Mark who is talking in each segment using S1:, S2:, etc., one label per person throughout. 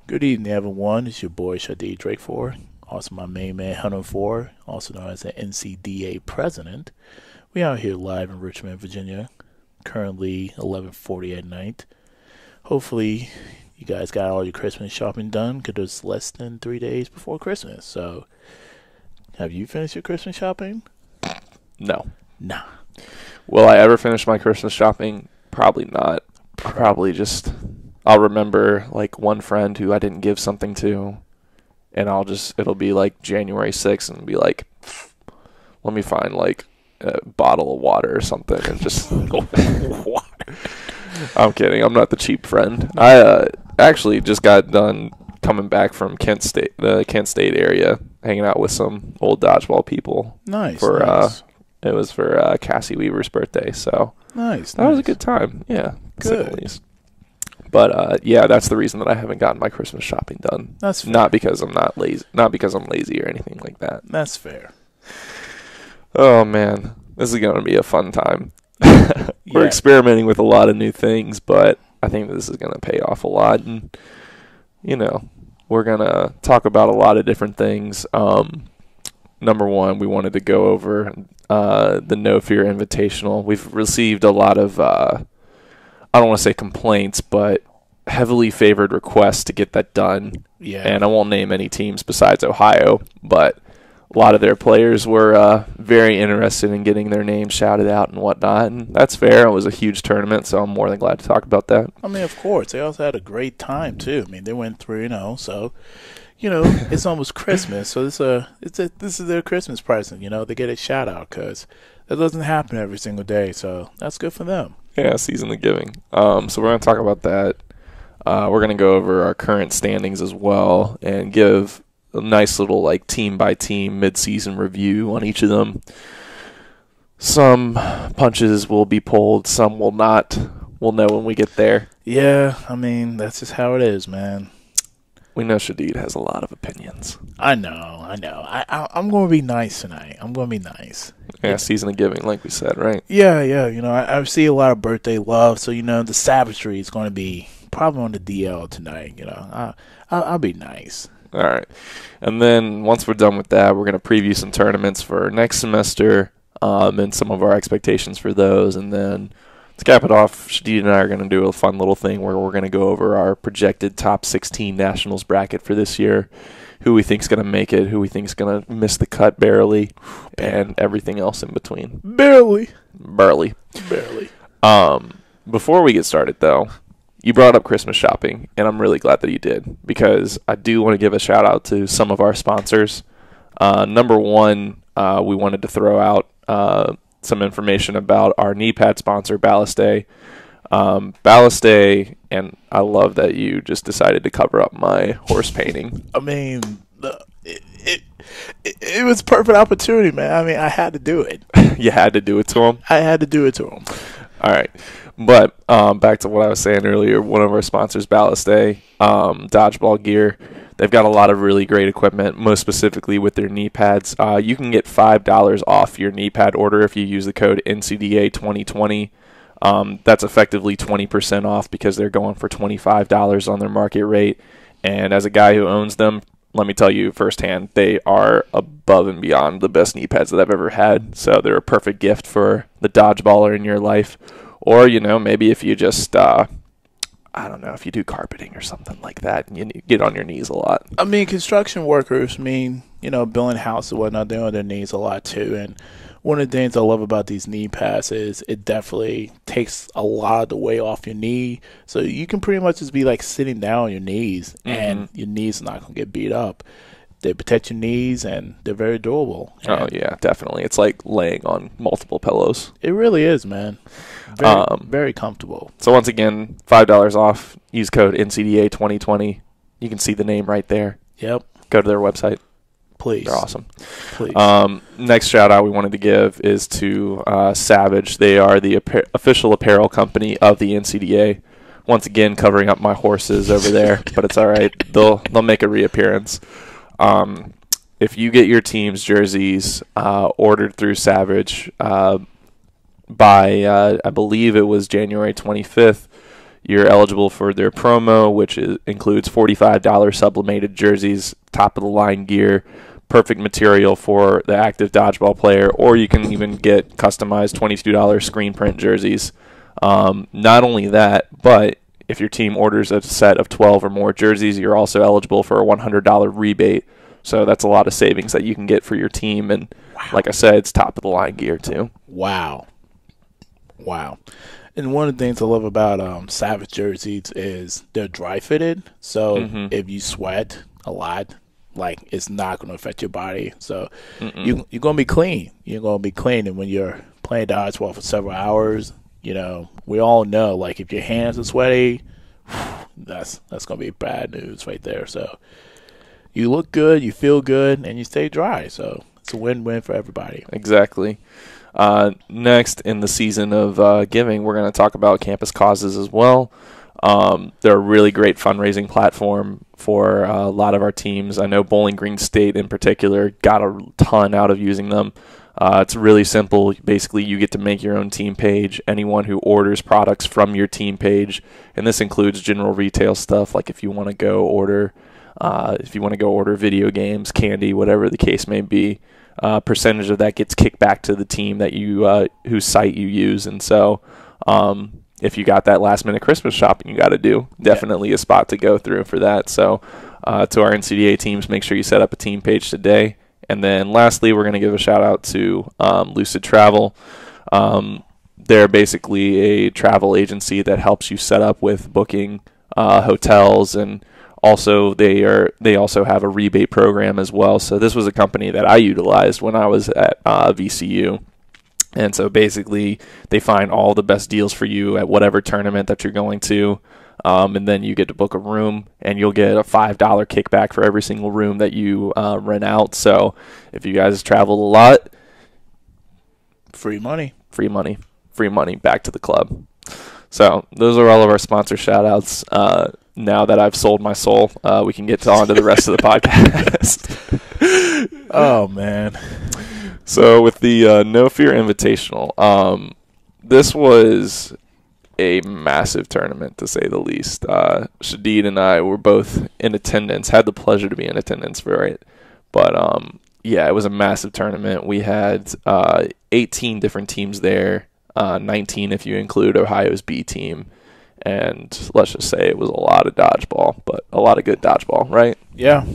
S1: Good evening, everyone. It's your boy Shadi Drake 4, also my main man Hunter 4, also known as the NCDA president. We out here live in Richmond, Virginia. Currently 11:40 at night. Hopefully, you guys got all your Christmas shopping done because it's less than 3 days before Christmas. So, have you finished your Christmas shopping?
S2: No.
S1: Nah.
S2: Will I ever finish my Christmas shopping? Probably not. Probably just I'll remember like one friend who I didn't give something to, and it'll be like January 6th and be like, let me find like a bottle of water or something and just water. I'm kidding. I'm not the cheap friend. I actually just got done coming back from the Kent State area, hanging out with some old dodgeball people.
S1: Nice.
S2: For
S1: nice.
S2: It was for Cassie Weaver's birthday, so
S1: Nice.
S2: that was a good time. Yeah, to say the
S1: Good.
S2: least. But yeah, that's the reason that I haven't gotten my Christmas shopping done.
S1: That's fair.
S2: Not because I'm not lazy, not because I'm lazy or anything like that.
S1: That's fair.
S2: Oh man, this is gonna be a fun time. We're
S1: Yeah.
S2: experimenting with a lot of new things, but I think this is gonna pay off a lot, and we're gonna talk about a lot of different things. Number one, we wanted to go over the No Fear Invitational. We've received a lot of, I don't want to say complaints, but heavily favored requests to get that done.
S1: Yeah.
S2: And I won't name any teams besides Ohio, but a lot of their players were very interested in getting their names shouted out and whatnot. And that's fair. It was a huge tournament, so I'm more than glad to talk about that.
S1: I mean, of course, they also had a great time too. I mean, they went 3-0, so it's almost Christmas, so this is their Christmas present. They get a shout out because that doesn't happen every single day, so that's good for them.
S2: Yeah, season of giving. So we're going to talk about that. We're going to go over our current standings as well and give a nice little like team by team mid-season review on each of them. Some punches will be pulled, some will not. We'll know when we get there.
S1: Yeah, I mean that's just how it is, man.
S2: We know Shadid has a lot of opinions.
S1: I know. I'm going to be nice tonight. I'm going to be nice.
S2: Yeah, season of giving, like we said, right?
S1: Yeah. I see a lot of birthday love, so the savagery is going to be probably on the DL tonight. I'll be nice.
S2: All right. And then once we're done with that, we're going to preview some tournaments for next semester and some of our expectations for those. And then to cap it off, Shadid and I are going to do a fun little thing where we're going to go over our projected top 16 Nationals bracket for this year, who we think is going to make it, who we think is going to miss the cut barely, and everything else in between.
S1: Barely.
S2: Before we get started, though, you brought up Christmas shopping, and I'm really glad that you did, because I do want to give a shout-out to some of our sponsors. Number one, we wanted to throw out some information about our knee pad sponsor, Ballast-A. Ballast-A, and I love that you just decided to cover up my horse painting.
S1: I mean, it was a perfect opportunity, man. I mean, I had to do it.
S2: You had to do it to him?
S1: I had to do it to him.
S2: All right. But back to what I was saying earlier, one of our sponsors, Ballast-A, dodgeball gear. They've got a lot of really great equipment, most specifically with their knee pads. You can get $5 off your knee pad order if you use the code NCDA2020. That's effectively 20% off because they're going for $25 on their market rate. And as a guy who owns them, let me tell you firsthand, they are above and beyond the best knee pads that I've ever had. So they're a perfect gift for the dodgeballer in your life. Or, maybe if you just, I don't know, if you do carpeting or something like that, and you get on your knees a lot.
S1: I mean, construction workers, building houses and whatnot, they're on their knees a lot too. And one of the things I love about these knee pads is it definitely takes a lot of the weight off your knee. So you can pretty much just be like sitting down on your knees, and your knees are not going to get beat up. They protect your knees, and they're very durable.
S2: Oh, yeah, definitely. It's like laying on multiple pillows.
S1: It really is, man. Very comfortable.
S2: So once again, $5 off. Use code NCDA2020. You can see the name right there.
S1: Yep.
S2: Go to their website.
S1: Please.
S2: They're awesome.
S1: Please.
S2: Next shout out we wanted to give is to Savage. They are the official apparel company of the NCDA. Once again, covering up my horses over there, but it's all right. They'll make a reappearance. If you get your team's jerseys ordered through Savage by I believe it was January 25th, You're eligible for their promo, which includes $45 sublimated jerseys, top-of-the-line gear, perfect material for the active dodgeball player, or you can even get customized $22 screen print jerseys. Not only that, but if your team orders a set of 12 or more jerseys, you're also eligible for a $100 rebate. So that's a lot of savings that you can get for your team. And like I said, it's top-of-the-line gear too.
S1: Wow. And one of the things I love about Savage jerseys is they're dry fitted. So if you sweat a lot, like, it's not going to affect your body. So you're going to be clean. You're going to be clean. And when you're playing dodgeball for several hours, you know, we all know, like, if your hands are sweaty, that's going to be bad news right there. So you look good, you feel good, and you stay dry. So it's a win-win for everybody.
S2: Exactly. Next in the season of giving, we're going to talk about campus causes as well. They're a really great fundraising platform for a lot of our teams. I know Bowling Green State in particular got a ton out of using them. It's really simple. Basically, you get to make your own team page. Anyone who orders products from your team page, and this includes general retail stuff, like if you want to go order video games, candy, whatever the case may be, percentage of that gets kicked back to the team that you whose site you use. And so if you got that last minute Christmas shopping you got to do, definitely a spot to go through for that. So to our NCDA teams, make sure you set up a team page today. And then lastly, we're going to give a shout out to Lucid Travel. They're basically a travel agency that helps you set up with booking hotels, and also they also have a rebate program as well. So this was a company that I utilized when I was at VCU. And so basically they find all the best deals for you at whatever tournament that you're going to. And then you get to book a room, and you'll get a $5 kickback for every single room that you rent out. So if you guys traveled a lot,
S1: free money
S2: back to the club. So those are all of our sponsor shout-outs. Now that I've sold my soul, we can get on to the rest of the podcast.
S1: Oh, man.
S2: So with the No Fear Invitational, this was a massive tournament, to say the least. Shadid and I were both in attendance, had the pleasure to be in attendance for it. But, yeah, it was a massive tournament. We had 18 different teams there, 19 if you include Ohio's B team. And let's just say it was a lot of dodgeball, but a lot of good dodgeball, right?
S1: Yeah,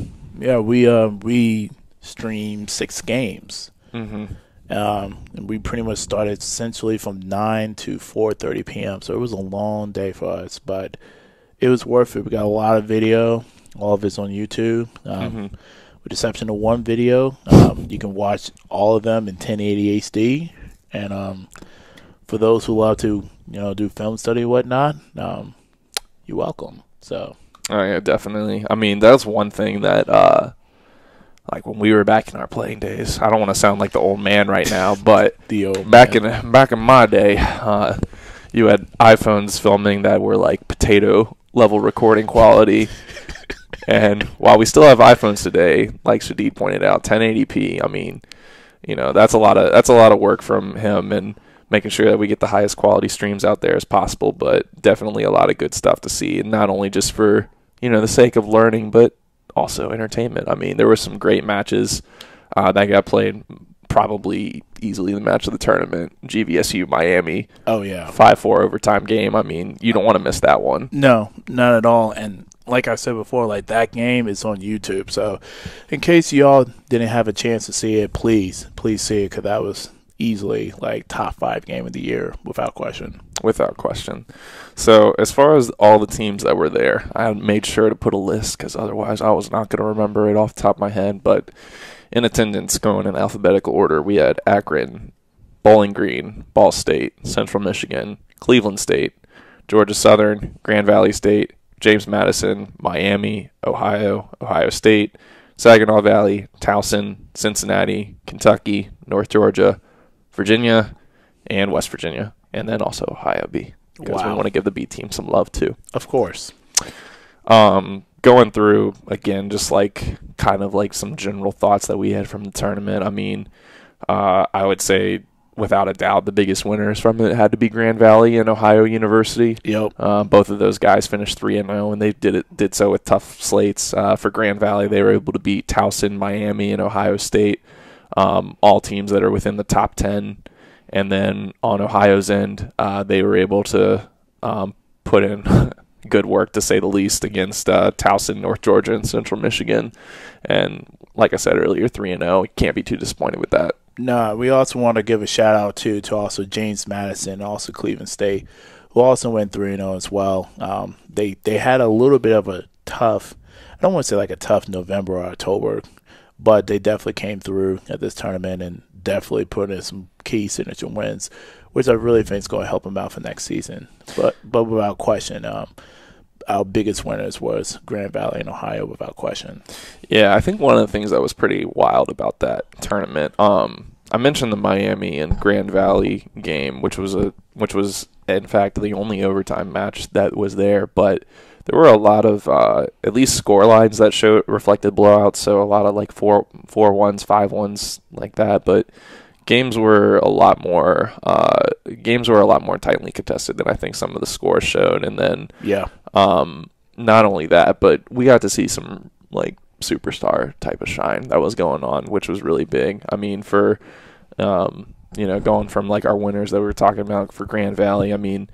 S1: we streamed 6 games. And we pretty much started essentially from 9 to 4:30 p.m. So it was a long day for us, but it was worth it. We got a lot of video. All of it's on YouTube. With the exception of one video, you can watch all of them in 1080 HD. And for those who love to, do film study and whatnot, you're welcome. So.
S2: Oh yeah, definitely. I mean, that's one thing that. Like when we were back in our playing days, I don't want to sound like the old man right now, but back in my day, you had iPhones filming that were like potato level recording quality. And while we still have iPhones today, like Shadid pointed out, 1080p. I mean, that's a lot of work from him, and making sure that we get the highest quality streams out there as possible. But definitely a lot of good stuff to see, and not only just for the sake of learning, but also entertainment. I mean, there were some great matches that got played. Probably easily the match of the tournament, GVSU Miami.
S1: Oh yeah,
S2: 5-4 overtime game. I mean, you don't want to miss that one.
S1: No, not at all. And like I said before, like that game is on YouTube. So in case y'all didn't have a chance to see it, please see it, because that was easily like top 5 game of the year without question.
S2: Without question. So as far as all the teams that were there, I made sure to put a list, because otherwise I was not going to remember it off the top of my head. But in attendance, going in alphabetical order, we had Akron, Bowling Green, Ball State, Central Michigan, Cleveland State, Georgia Southern, Grand Valley State, James Madison, Miami, Ohio State, Saginaw Valley, Towson, Cincinnati, Kentucky, North Georgia, Virginia, and West Virginia. And then also Ohio B, because we want to give the B team some love too.
S1: Of course.
S2: Going through, again, just like kind of like some general thoughts that we had from the tournament. I mean, I would say without a doubt, the biggest winners from it had to be Grand Valley and Ohio University.
S1: Yep.
S2: Both of those guys finished 3-0, and they did so with tough slates. For Grand Valley, they were able to beat Towson, Miami, and Ohio State, all teams that are within the top 10. And then on Ohio's end, they were able to put in good work, to say the least, against Towson, North Georgia, and Central Michigan. And like I said earlier, 3-0. You can't be too disappointed with that.
S1: No, we also want to give a shout out to also James Madison, also Cleveland State, who also went 3-0 as well. They had a little bit of a tough, I don't want to say like a tough November or October, but they definitely came through at this tournament and definitely put in some key signature wins, which I really think is going to help them out for next season. But without question, our biggest winners was Grand Valley and Ohio, without question.
S2: Yeah, I think one of the things that was pretty wild about that tournament, I mentioned the Miami and Grand Valley game, which was in fact the only overtime match that was there, but there were a lot of at least score lines that reflected blowouts, so a lot of like 4-1s, 5-1s like that, but games were a lot more tightly contested than I think some of the scores showed. And then not only that, but we got to see some like superstar type of shine that was going on, which was really big. I mean, for going from like our winners that we were talking about for Grand Valley, I mean,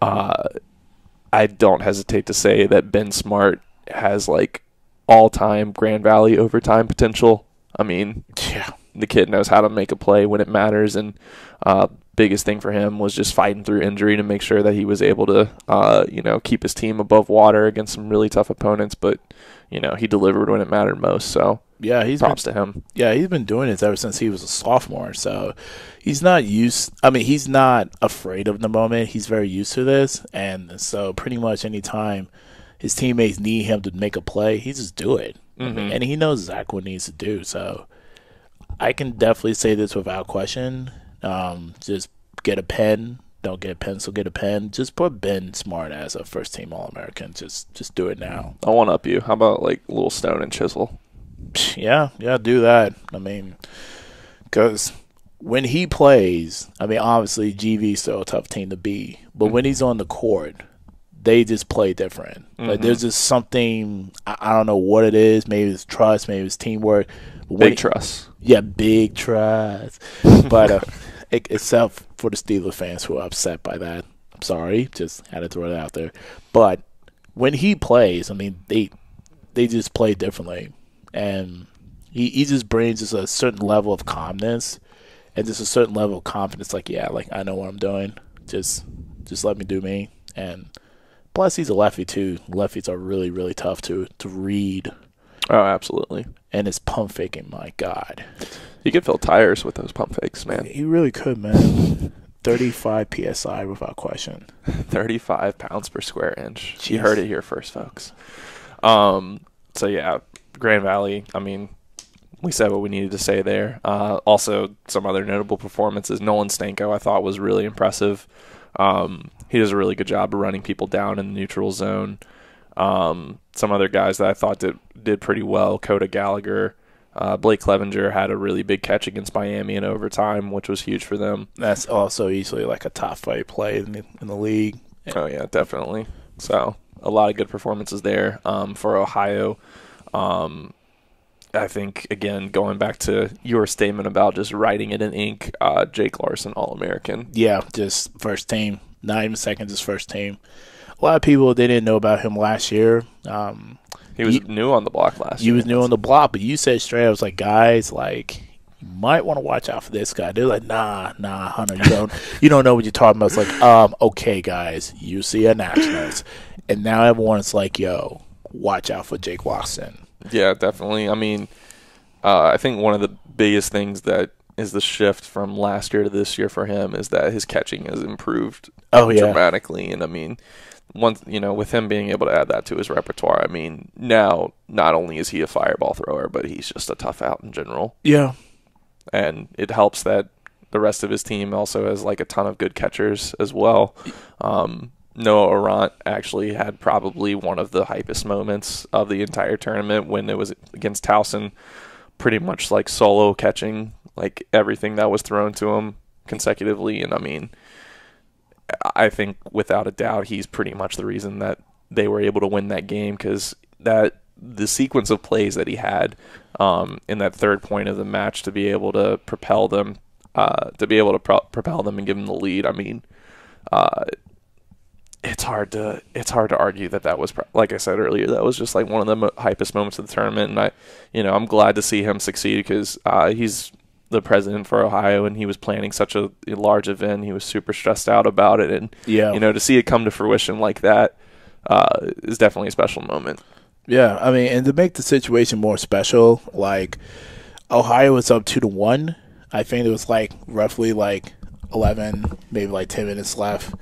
S2: I don't hesitate to say that Ben Smart has like all-time Grand Valley overtime potential. I mean,
S1: yeah,
S2: the kid knows how to make a play when it matters, and biggest thing for him was just fighting through injury to make sure that he was able to keep his team above water against some really tough opponents. But he delivered when it mattered most. So
S1: yeah,
S2: props to him.
S1: Yeah, he's been doing this ever since he was a sophomore. So he's not he's not afraid of the moment. He's very used to this, and so pretty much any time his teammates need him to make a play, he just do it.
S2: Mm-hmm.
S1: And he knows exactly what he needs to do. So I can definitely say this without question. Just get a pen. Don't get a pencil, get a pen. Just put Ben Smart as a first-team All-American. Just do it now.
S2: I want to up you. How about like a little stone and chisel?
S1: Yeah, do that. I mean, because when he plays, I mean, obviously GV's still a tough team to beat. But when he's on the court, they just play different.
S2: Mm-hmm.
S1: Like there's just something, I don't know what it is. Maybe it's trust, maybe it's teamwork.
S2: Big trust.
S1: Yeah, big trust. But except for the Steelers fans who are upset by that. I'm sorry, just had to throw it out there. But when he plays, I mean, they just play differently. And he just brings just a certain level of calmness and just a certain level of confidence. Like, yeah, like I know what I'm doing. Just let me do me. And plus, he's a lefty too. Lefties are really, really tough to read.
S2: Oh, absolutely.
S1: And his pump faking, my God.
S2: He could fill tires with those pump fakes, man.
S1: He really could, man. 35 PSI without question.
S2: 35 pounds per square inch.
S1: Jeez.
S2: You heard it here first, folks. So, yeah, Grand Valley, I mean, we said what we needed to say there. Also, some other notable performances. Nolan Stanko, I thought, was really impressive. He does a really good job of running people down in the neutral zone. Some other guys that I thought did pretty well. Coda Gallagher, Blake Clevenger had a really big catch against Miami in overtime, which was huge for them.
S1: That's also easily like a top 5 play in the league.
S2: Oh yeah, definitely. So a lot of good performances there for Ohio. I think again going back to your statement about just writing it in ink, Jake Larson, All-American.
S1: Yeah, just first team, not even second, just first team. A lot of people, they didn't know about him last year.
S2: He was new on the block last year.
S1: He was new on the block, but you said straight, I was like, guys, like, you might want to watch out for this guy. They're like, nah, Hunter, you don't know what you're talking about. It's like, okay, guys, you see a Nationals. And now everyone's like, yo, watch out for Jake Larson.
S2: Yeah, definitely. I mean, I think one of the biggest things that is the shift from last year to this year for him is that his catching has improved dramatically. And I mean, with him being able to add that to his repertoire, I mean, now not only is he a fireball thrower, but he's just a tough out in general.
S1: Yeah.
S2: And it helps that the rest of his team also has like a ton of good catchers as well. Noah Arant actually had probably one of the hypest moments of the entire tournament when it was against Towson, pretty much like solo catching like everything that was thrown to him. consecutively, and I mean, I think without a doubt he's pretty much the reason that they were able to win that game, because the sequence of plays that he had in that third point of the match to be able to propel them and give them the lead. I mean, it's hard to argue that was, like I said earlier, that was just like one of the hypest moments of the tournament, and I'm glad to see him succeed, because he's the president for Ohio, and he was planning such a large event. He was super stressed out about it, and to see it come to fruition like that is definitely a special moment.
S1: Yeah, I mean, and to make the situation more special, like Ohio was up 2-1. I think it was like roughly like 11, maybe like 10 minutes left.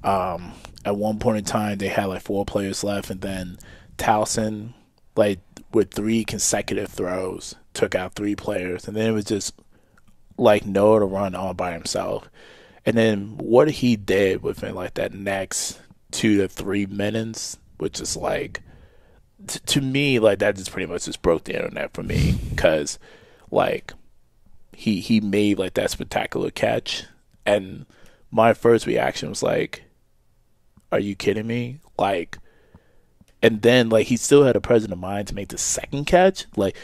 S1: At one point in time, they had like 4 players left, and then Towson, like with 3 consecutive throws, took out 3 players, and then it was just like Noah to run all by himself. And then what he did within like that next 2 to 3 minutes, which is like, to me, like that just pretty much just broke the internet for me, because like he made like that spectacular catch, and my first reaction was like, are you kidding me? Like, and then like he still had a presence of mind to make the second catch. Like,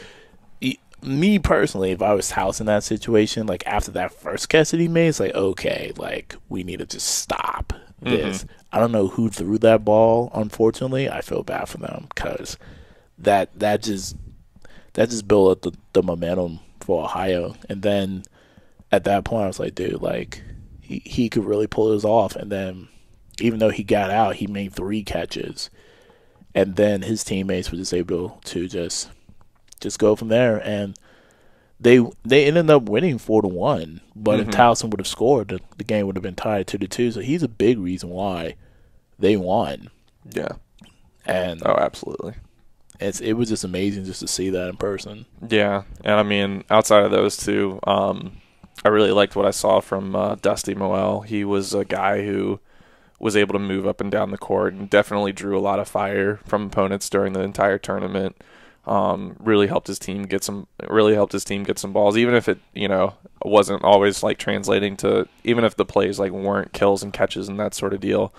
S1: me personally, if I was House in that situation, like after that first catch that he made, it's like, okay, like we need to just stop this. Mm-hmm. I don't know who threw that ball. Unfortunately, I feel bad for them, because that just built up the momentum for Ohio. And then at that point, I was like, dude, like he could really pull this off. And then even though he got out, he made 3 catches, and then his teammates were just able to just go from there. And they ended up winning 4-1. But if Towson would have scored, the game would have been tied 2-2. So he's a big reason why they won.
S2: Yeah.
S1: And
S2: absolutely.
S1: It was just amazing just to see that in person.
S2: Yeah, and I mean, outside of those two, I really liked what I saw from Dusty Moel. He was a guy who was able to move up and down the court and definitely drew a lot of fire from opponents during the entire tournament. Really helped his team get some balls, even if it wasn't always like translating to, even if the plays like weren't kills and catches and that sort of deal.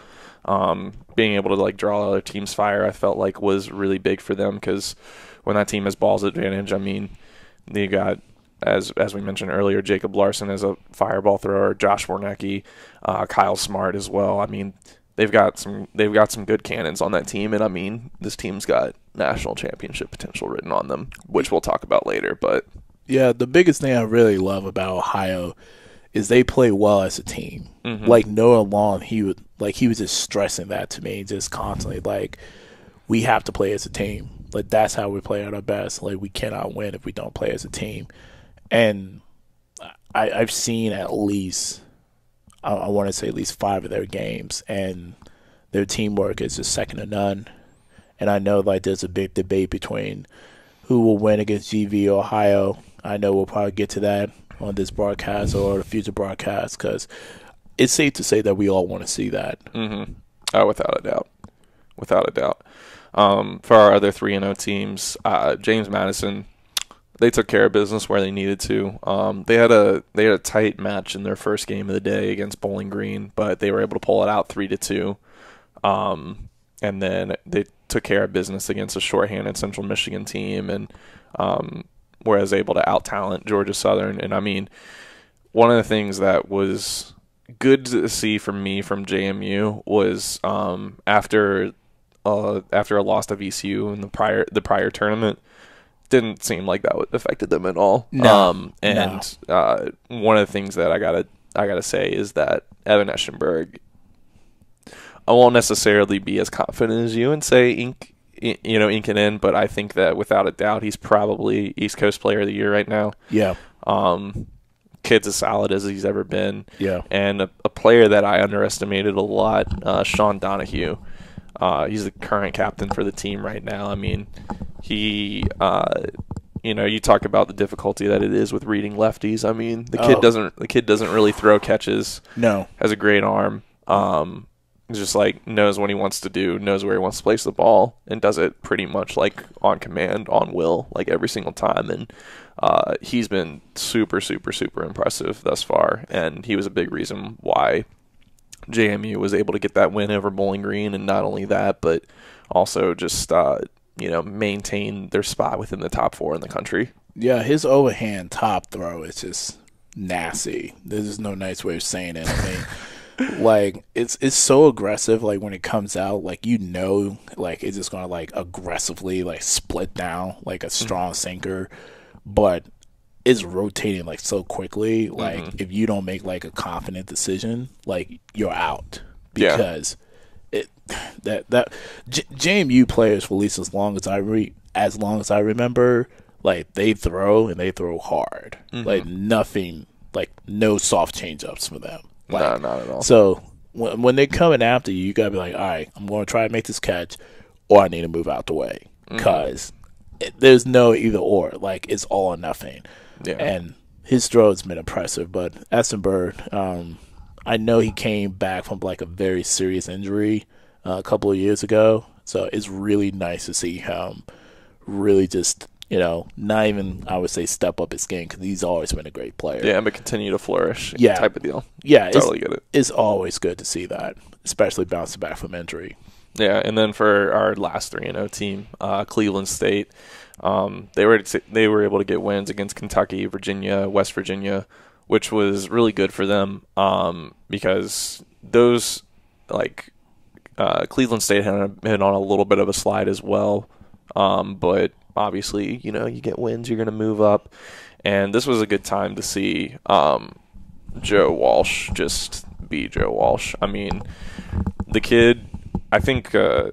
S2: Being able to like draw other teams' fire, I felt like was really big for them, because when that team has balls advantage, I mean, they got, as we mentioned earlier, Jacob Larson as a fireball thrower, Josh Warnecki, Kyle Smart as well. I mean, they've got some good cannons on that team, and I mean, this team's got national championship potential written on them, which we'll talk about later. But
S1: yeah, the biggest thing I really love about Ohio is they play well as a team. Mm-hmm. Like Noah Long, he was just stressing that to me, just constantly. Like, we have to play as a team. Like, that's how we play at our best. Like, we cannot win if we don't play as a team. And I've seen at least, I want to say at least 5 of their games, and their teamwork is just second to none. And I know like there's a big debate between who will win against GV or Ohio. I know we'll probably get to that on this broadcast or the future broadcast, because it's safe to say that we all want to see that.
S2: Mm-hmm. Without a doubt. For our other 3-0 teams, James Madison, they took care of business where they needed to. They had a tight match in their first game of the day against Bowling Green, but they were able to pull it out 3-2. And then they took care of business against a shorthanded Central Michigan team, and whereas able to out-talent Georgia Southern. And I mean, one of the things that was good to see from me from JMU was after a loss to VCU in the prior tournament, didn't seem like that affected them at all.
S1: No.
S2: One of the things that I gotta say is that Evan Eschenberg, I won't necessarily be as confident as you and say ink it in, but I think that without a doubt he's probably East Coast Player of the Year right now.
S1: Yeah.
S2: Kid's as solid as he's ever been.
S1: Yeah.
S2: And a player that I underestimated a lot, Sean Donahue. He's the current captain for the team right now. I mean, he, you talk about the difficulty that it is with reading lefties. I mean, the kid doesn't really throw catches.
S1: No.
S2: Has a great arm. just like knows what he wants to do, knows where he wants to place the ball, and does it pretty much like on command, on will, like every single time. And he's been super, super, super impressive thus far, and he was a big reason why JMU was able to get that win over Bowling Green, and not only that, but also just maintain their spot within the top 4 in the country.
S1: Yeah, his overhand top throw is just nasty. There's no nice way of saying it. I mean, like it's so aggressive. Like when it comes out, like like it's just gonna like aggressively like split down like a strong sinker, but it's rotating like so quickly. Like if you don't make like a confident decision, like you're out because JMU players, for at least as long as I remember, like they throw and they throw hard. Like nothing, like no soft change ups for them. Like,
S2: no, not at all.
S1: So when they're coming after you, you gotta be like, all right, I'm going to try to make this catch, or I need to move out the way because there's no either or. Like it's all or nothing. Yeah. And his throw has been impressive, but Aston Bird, I know he came back from like a very serious injury a couple of years ago, so it's really nice to see him really just not even, I would say, step up his game because he's always been a great player.
S2: Yeah, but continue to flourish. Type of deal.
S1: Yeah,
S2: totally get it.
S1: It's always good to see that, especially bouncing back from injury.
S2: Yeah, and then for our last 3-0 team, Cleveland State, they were able to get wins against Kentucky, Virginia, West Virginia, which was really good for them because those Cleveland State had been on a little bit of a slide as well, but obviously, you get wins, you're going to move up. And this was a good time to see Joe Walsh just be Joe Walsh. I mean, the kid, I think I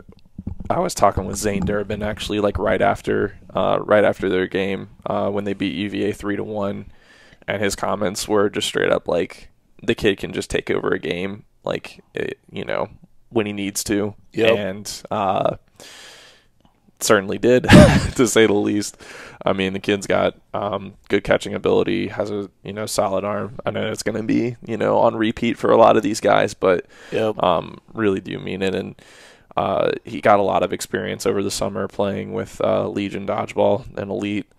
S2: was talking with Zane Durbin actually, like right after their game when they beat UVA 3-1, and his comments were just straight up like, the kid can just take over a game, like, when he needs to.
S1: Yep.
S2: And certainly did, to say the least. I mean, the kid's got good catching ability, has a solid arm. I know it's going to be on repeat for a lot of these guys, but really do mean it. And he got a lot of experience over the summer playing with Legion Dodgeball and Elite,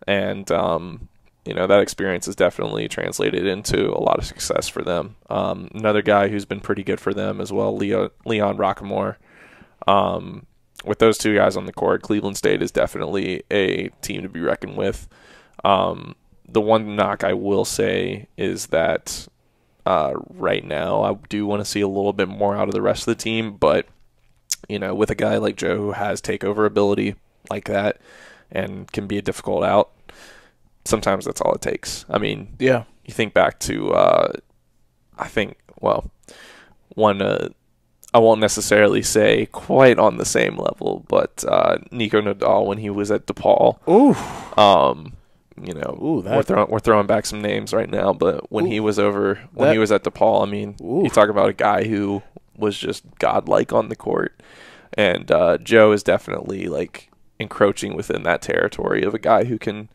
S2: and that experience has definitely translated into a lot of success for them. Another guy who's been pretty good for them as well, Leon Rockamore. With those two guys on the court, Cleveland State is definitely a team to be reckoned with. The one knock I will say is that right now I do want to see a little bit more out of the rest of the team, but with a guy like Joe who has takeover ability like that and can be a difficult out, sometimes that's all it takes. I mean, you think back to I won't necessarily say quite on the same level, but Nico Nadal when he was at DePaul. We're throwing back some names right now, but when he was at DePaul, I mean, you talk about a guy who was just godlike on the court, and Joe is definitely like encroaching within that territory of a guy who can,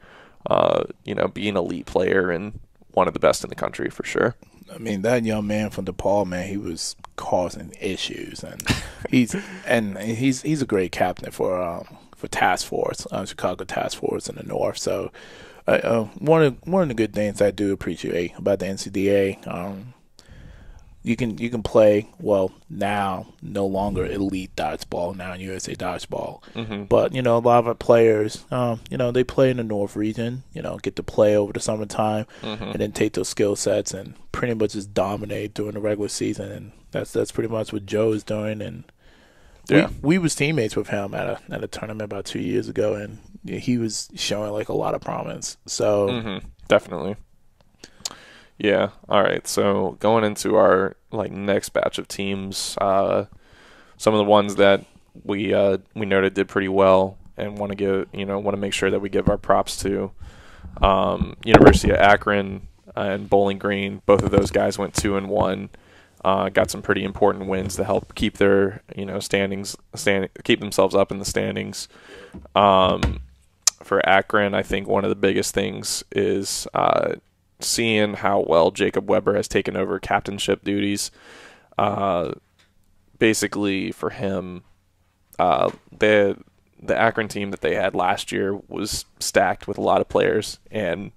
S2: be an elite player and one of the best in the country for sure.
S1: I mean, that young man from DePaul, man, he was causing issues, and he's a great captain for Task Force, Chicago Task Force in the North. So, one of the good things I do appreciate about the NCDA, you can play now no longer elite dodgeball, now in USA dodgeball, but a lot of our players, they play in the North region, get to play over the summertime, and then take those skill sets and pretty much just dominate during the regular season, and that's pretty much what Joe is doing. And we was teammates with him at a tournament about 2 years ago, and he was showing like a lot of promise. So
S2: definitely. Yeah. All right. So going into our next batch of teams, some of the ones that we noted did pretty well and want to make sure that we give our props to. University of Akron and Bowling Green. Both of those guys went 2-1. Got some pretty important wins to help keep their keep themselves up in the standings. For Akron, I think one of the biggest things is seeing how well Jacob Weber has taken over captainship duties. basically for him, the Akron team that they had last year was stacked with a lot of players, and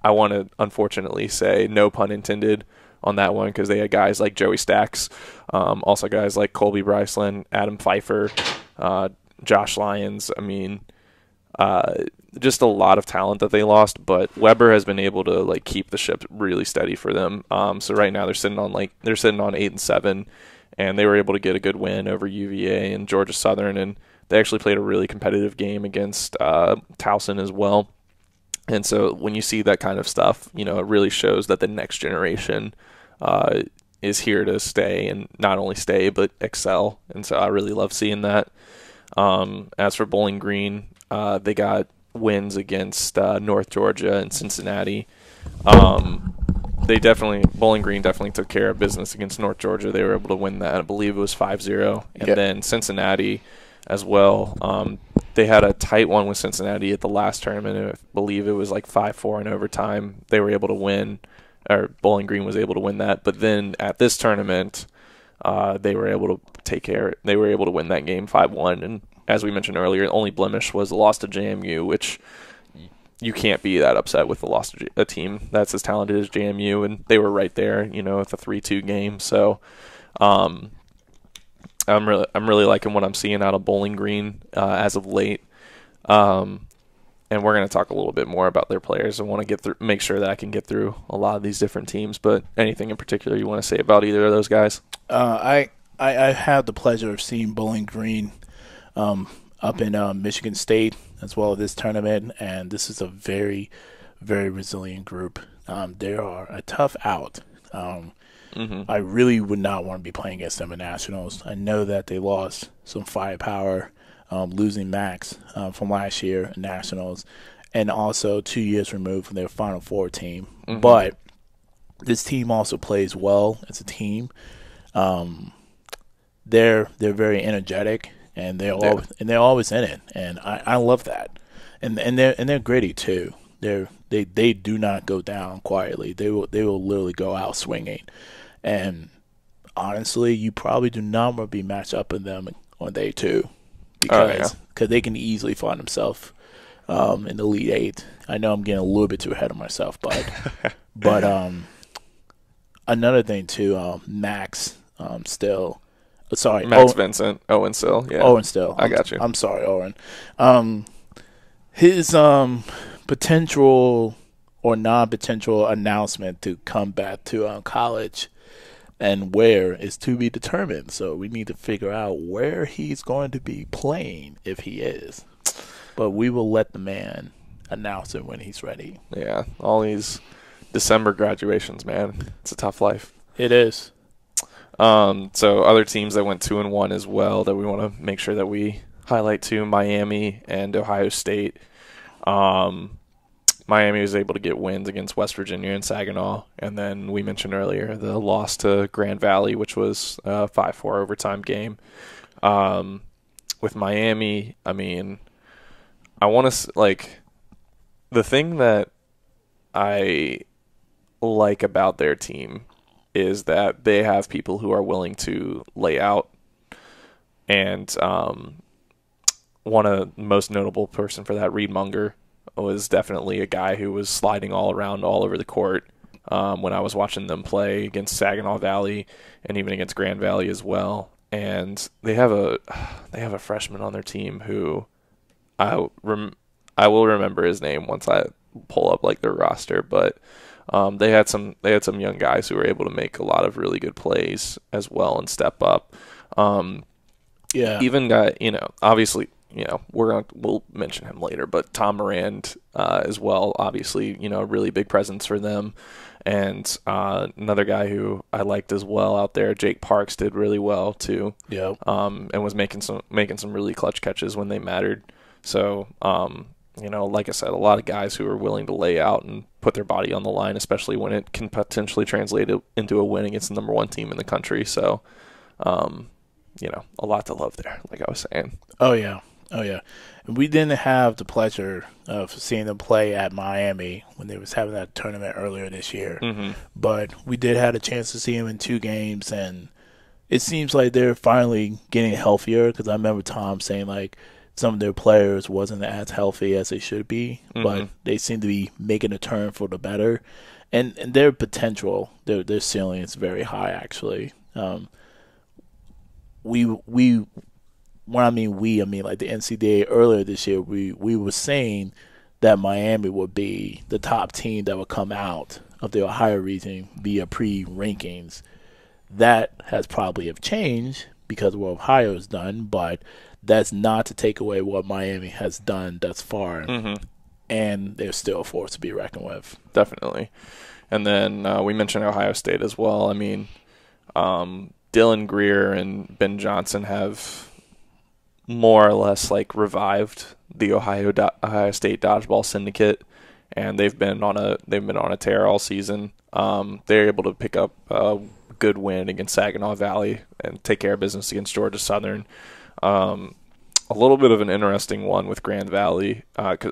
S2: I want to unfortunately say no pun intended on that one because they had guys like Joey Stacks, also guys like Colby Bryceland, Adam Pfeiffer, Josh Lyons. I mean, just a lot of talent that they lost, but Weber has been able to like keep the ship really steady for them. So right now they're sitting on 8-7, and they were able to get a good win over UVA and Georgia Southern, and they actually played a really competitive game against Towson as well. And so when you see that kind of stuff, it really shows that the next generation is here to stay, and not only stay, but excel. And so I really love seeing that. As for Bowling Green, they got wins against North Georgia and Cincinnati. Bowling Green definitely took care of business against North Georgia. They were able to win that. I believe it was 5-0. And then Cincinnati as well. They had a tight one with Cincinnati at the last tournament. I believe it was like 5-4 in overtime. They were able to win, or Bowling Green was able to win that. But then at this tournament, they were able to They were able to win that game 5-1. And as we mentioned earlier, the only blemish was the loss to JMU, which you can't be that upset with the loss to a team that's as talented as JMU, and they were right there, with a 3-2 game. So, I'm really liking what I'm seeing out of Bowling Green as of late. And we're going to talk a little bit more about their players. I want to make sure that I can get through a lot of these different teams. But anything in particular you want to say about either of those guys?
S1: I had the pleasure of seeing Bowling Green up in Michigan State as well as this tournament, and this is a very, very resilient group. They are a tough out. I really would not want to be playing against them in nationals. I know that they lost some firepower, losing Max from last year in nationals, and also 2 years removed from their Final Four team. But this team also plays well as a team. They're very energetic, and they're always in it, and I love that. And they're gritty too. They do not go down quietly. They will literally go out swinging. And honestly, you probably do not want to be matched up with them on day two because they can easily find themselves in the Elite Eight. I know I'm getting a little bit too ahead of myself, but another thing too, Max Still. Sorry,
S2: Max Vincent. Owen Still. Yeah.
S1: Owen Still.
S2: I got you.
S1: I'm sorry, Owen. His potential or non-potential announcement to come back to college and where is to be determined. So we need to figure out where he's going to be playing if he is. But we will let the man announce it when he's ready.
S2: Yeah, all these December graduations, man. It's a tough life.
S1: It is.
S2: So other teams that went 2-1 as well that we want to make sure that we highlight too, Miami and Ohio State. Miami was able to get wins against West Virginia and Saginaw, and then we mentioned earlier the loss to Grand Valley, which was a 5-4 overtime game. With Miami, I mean, I want to the thing that I like about their team is that they have people who are willing to lay out, and one of the most notable person for that, Reed Munger, was definitely a guy who was sliding all over the court when I was watching them play against Saginaw Valley and even against Grand Valley as well. And they have a freshman on their team who I will remember his name once I pull up their roster, but they had some young guys who were able to make a lot of really good plays as well and step up. Even obviously, we'll mention him later, but Tom Morand as well, obviously, a really big presence for them. And another guy who I liked as well out there, Jake Parks, did really well too.
S1: Yeah.
S2: And was making some really clutch catches when they mattered. So, like I said, a lot of guys who are willing to lay out and put their body on the line, especially when it can potentially translate into a win against the number one team in the country. So, a lot to love there, like I was saying.
S1: Oh yeah. We didn't have the pleasure of seeing them play at Miami when they was having that tournament earlier this year. But we did have a chance to see them in 2 games, and it seems like they're finally getting healthier because I remember Tom saying like some of their players wasn't as healthy as they should be, but they seem to be making a turn for the better, and their potential, their ceiling is very high actually. We when I mean like the NCAA earlier this year, we were saying that Miami would be the top team that would come out of the Ohio region via pre-rankings. That has probably have changed because of what Ohio has done, but that's not to take away what Miami has done thus far. And they're still a force to be reckoned with.
S2: Definitely. And then we mentioned Ohio State as well. I mean, Dylan Greer and Ben Johnson have more or less like revived the Ohio State dodgeball syndicate, and they've been on a tear all season. They're able to pick up a good win against Saginaw Valley and take care of business against Georgia Southern. A little bit of an interesting one with Grand Valley.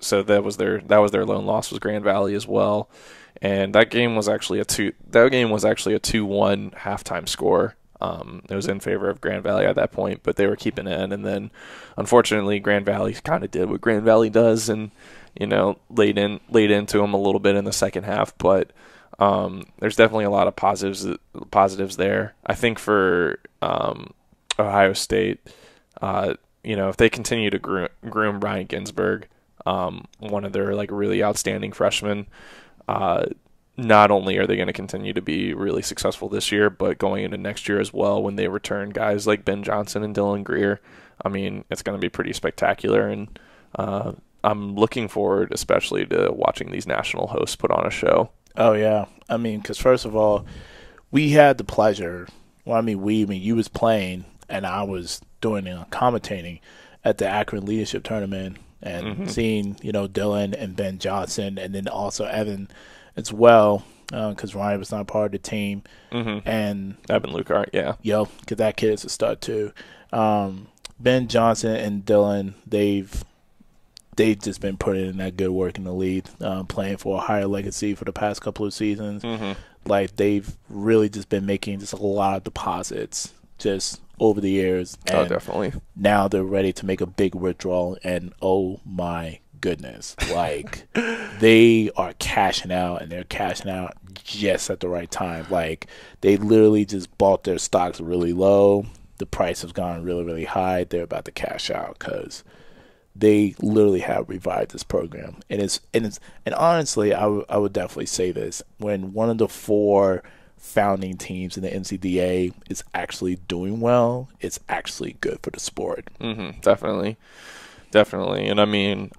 S2: So that was their lone loss, was Grand Valley as well, and that game was actually a 2-1 halftime score. It was in favor of Grand Valley at that point, but they were keeping it in, and then unfortunately Grand Valley kind of did what Grand Valley does, and laid into them a little bit in the second half. But there's definitely a lot of positives there. I think for Ohio State, if they continue to groom Brian Ginsberg, one of their like really outstanding freshmen, not only are they going to continue to be really successful this year, but going into next year as well, when they return guys like Ben Johnson and Dylan Greer, I mean, it's going to be pretty spectacular. And I'm looking forward especially to watching these national hosts put on a show.
S1: Oh, yeah. I mean, because first of all, we had the pleasure. Well, I mean, you was playing and I was doing commentating at the Akron Leadership Tournament and seeing, Dylan and Ben Johnson and then also Evan as well, because Ryan was not part of the team. And
S2: Evan Lucart, yeah.
S1: Because that kid is a stud too. Ben Johnson and Dylan, they've just been putting in that good work in the league, playing for a higher legacy for the past couple of seasons. Like, they've really just been making just a lot of deposits just over the years. And
S2: definitely.
S1: Now they're ready to make a big withdrawal, and oh my goodness, like they are cashing out, and they're cashing out just at the right time. Like, they literally just bought their stocks really low. The price has gone really, really high. They're about to cash out because they literally have revived this program. And honestly, I would definitely say this: when one of the 4 founding teams in the NCDA is actually doing well, it's actually good for the sport.
S2: Definitely. And I mean,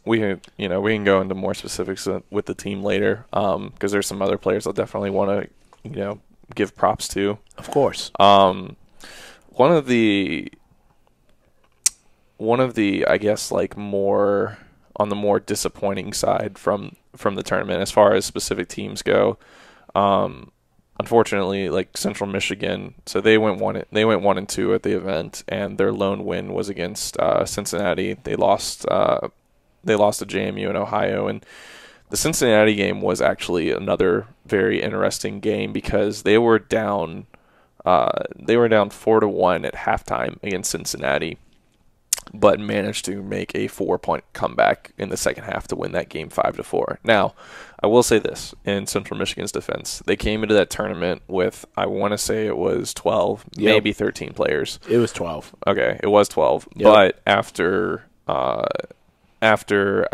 S2: we can go into more specifics with the team later, because there's some other players I'll definitely want to give props to.
S1: Of course.
S2: One of the I guess like more on the more disappointing side from the tournament as far as specific teams go. Unfortunately, like Central Michigan, so they went 1-2 at the event, and their lone win was against Cincinnati. They lost to JMU in Ohio, and the Cincinnati game was actually another very interesting game because they were down 4-1 at halftime against Cincinnati, but managed to make a 4-point comeback in the second half to win that game 5-4. Now, I will say this in Central Michigan's defense: they came into that tournament with, I want to say it was 12, maybe 13 players.
S1: It was 12.
S2: Okay, it was 12. Yep. But after I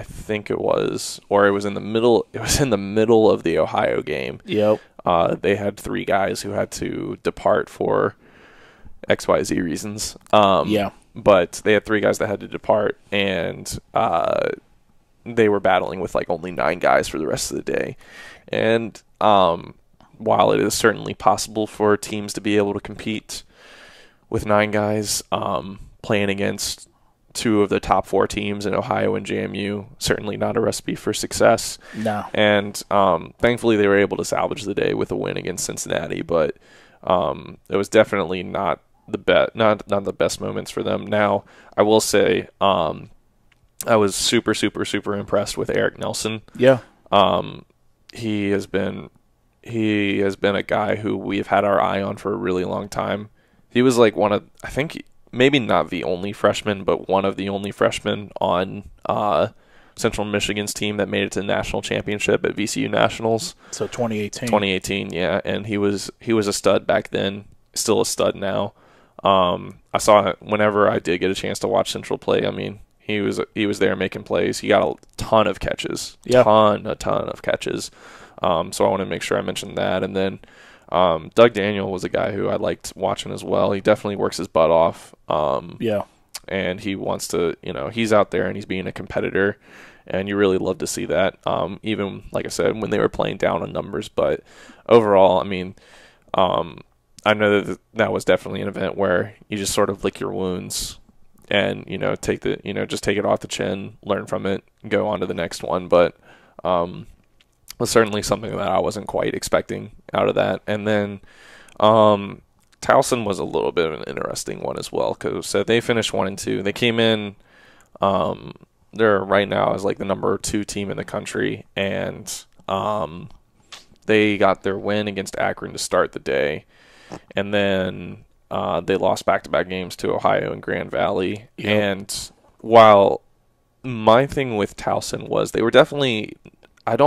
S2: think it was in the middle of the Ohio game.
S1: Yep.
S2: They had 3 guys who had to depart for XYZ reasons. But they had 3 guys that had to depart, and they were battling with like only 9 guys for the rest of the day. And while it is certainly possible for teams to be able to compete with 9 guys, playing against 2 of the top 4 teams in Ohio and JMU, certainly not a recipe for success.
S1: No.
S2: And thankfully they were able to salvage the day with a win against Cincinnati, but it was definitely not the best moments for them. Now, I will say, I was super, super, super impressed with Eric Nelson.
S1: Yeah.
S2: He has been he has been a guy who we've had our eye on for a really long time. He was like one of, I think, maybe not the only freshman, but one of the only freshmen on Central Michigan's team that made it to the national championship at VCU Nationals.
S1: So 2018.
S2: 2018, yeah, and he was a stud back then, still a stud now. I saw it whenever I did get a chance to watch Central play. I mean, he was there making plays. He got a ton of catches, a ton of catches. So I want to make sure I mentioned that. And then Doug Daniel was a guy who I liked watching as well. He definitely works his butt off. And he wants to, he's out there and he's being a competitor, and you really love to see that. Even, like I said, when they were playing down on numbers. But overall, I mean, I know that was definitely an event where you just sort of lick your wounds and, just take it off the chin, learn from it, go on to the next one. But was certainly something that I wasn't quite expecting out of that. And then Towson was a little bit of an interesting one as well, because so they finished 1-2. They came in, they're right now as like the number 2 team in the country, and they got their win against Akron to start the day, and then they lost back-to-back games to Ohio and Grand Valley. Yep. And while my thing with Towson was they were definitely, I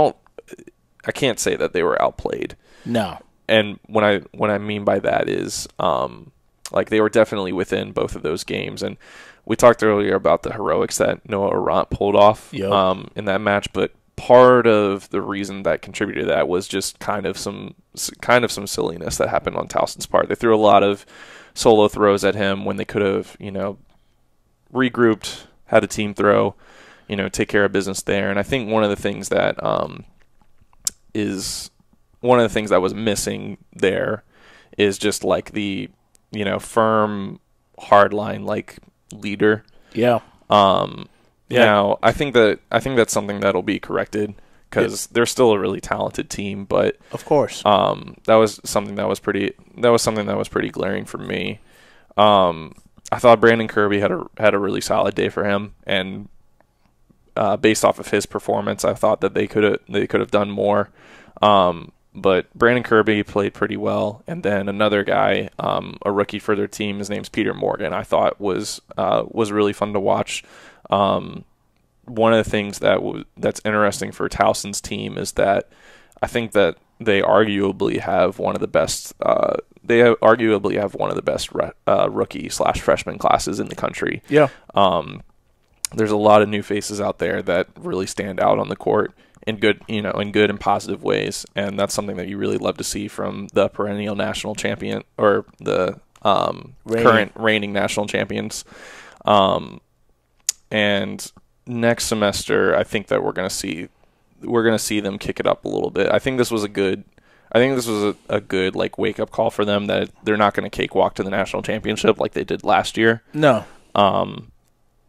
S2: can't say that they were outplayed.
S1: No.
S2: And what I mean by that is, like, they were definitely within both of those games. And we talked earlier about the heroics that Noah Arant pulled off in that match. But part of the reason that contributed to that was just kind of some silliness that happened on Towson's part. They threw a lot of solo throws at him when they could have, regrouped, had a team throw, take care of business there. And I think one of the things that was missing there is just like the, firm, hardline like leader.
S1: Yeah.
S2: Now I think that's something that'll be corrected, because they're still a really talented team. But
S1: of course,
S2: that was something that was pretty glaring for me. I thought Brandon Kirby had a really solid day for him, and based off of his performance, I thought that they could have done more. But Brandon Kirby played pretty well, and then another guy, a rookie for their team, his name's Peter Morgan, I thought was really fun to watch. One of the things that's interesting for Towson's team is that I think that they arguably have one of the best. Rookie/freshman classes in the country.
S1: Yeah.
S2: There's a lot of new faces out there that really stand out on the court in good and positive ways, and that's something that you really love to see from the perennial national champion, or the current reigning national champions. And next semester, I think that we're gonna see them kick it up a little bit. I think this was a good like wake up call for them, that they're not going to cakewalk to the national championship like they did last year.
S1: No.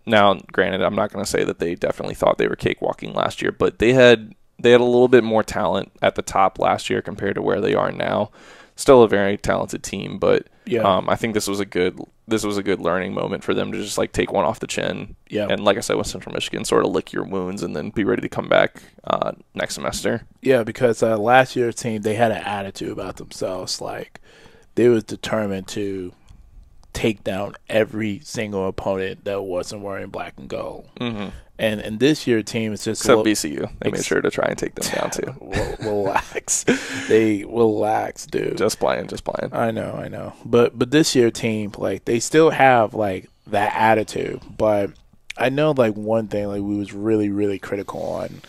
S2: Now, granted, I'm not going to say that they definitely thought they were cakewalking last year, but they had a little bit more talent at the top last year compared to where they are now. Still a very talented team, but I think this was a good learning moment for them to just like take one off the chin. Yeah. And like I said with Central Michigan, sort of lick your wounds and then be ready to come back next semester.
S1: Yeah, because last year's team, they had an attitude about themselves. Like, they was determined to take down every single opponent that wasn't wearing black and gold.
S2: Mm-hmm.
S1: And this year's team is just
S2: except VCU. They made sure to try and take them down too.
S1: Relax. They relax, dude.
S2: Just playing.
S1: I know. But this year's team, like, they still have like that attitude. But I know like one thing like we was really, really critical on,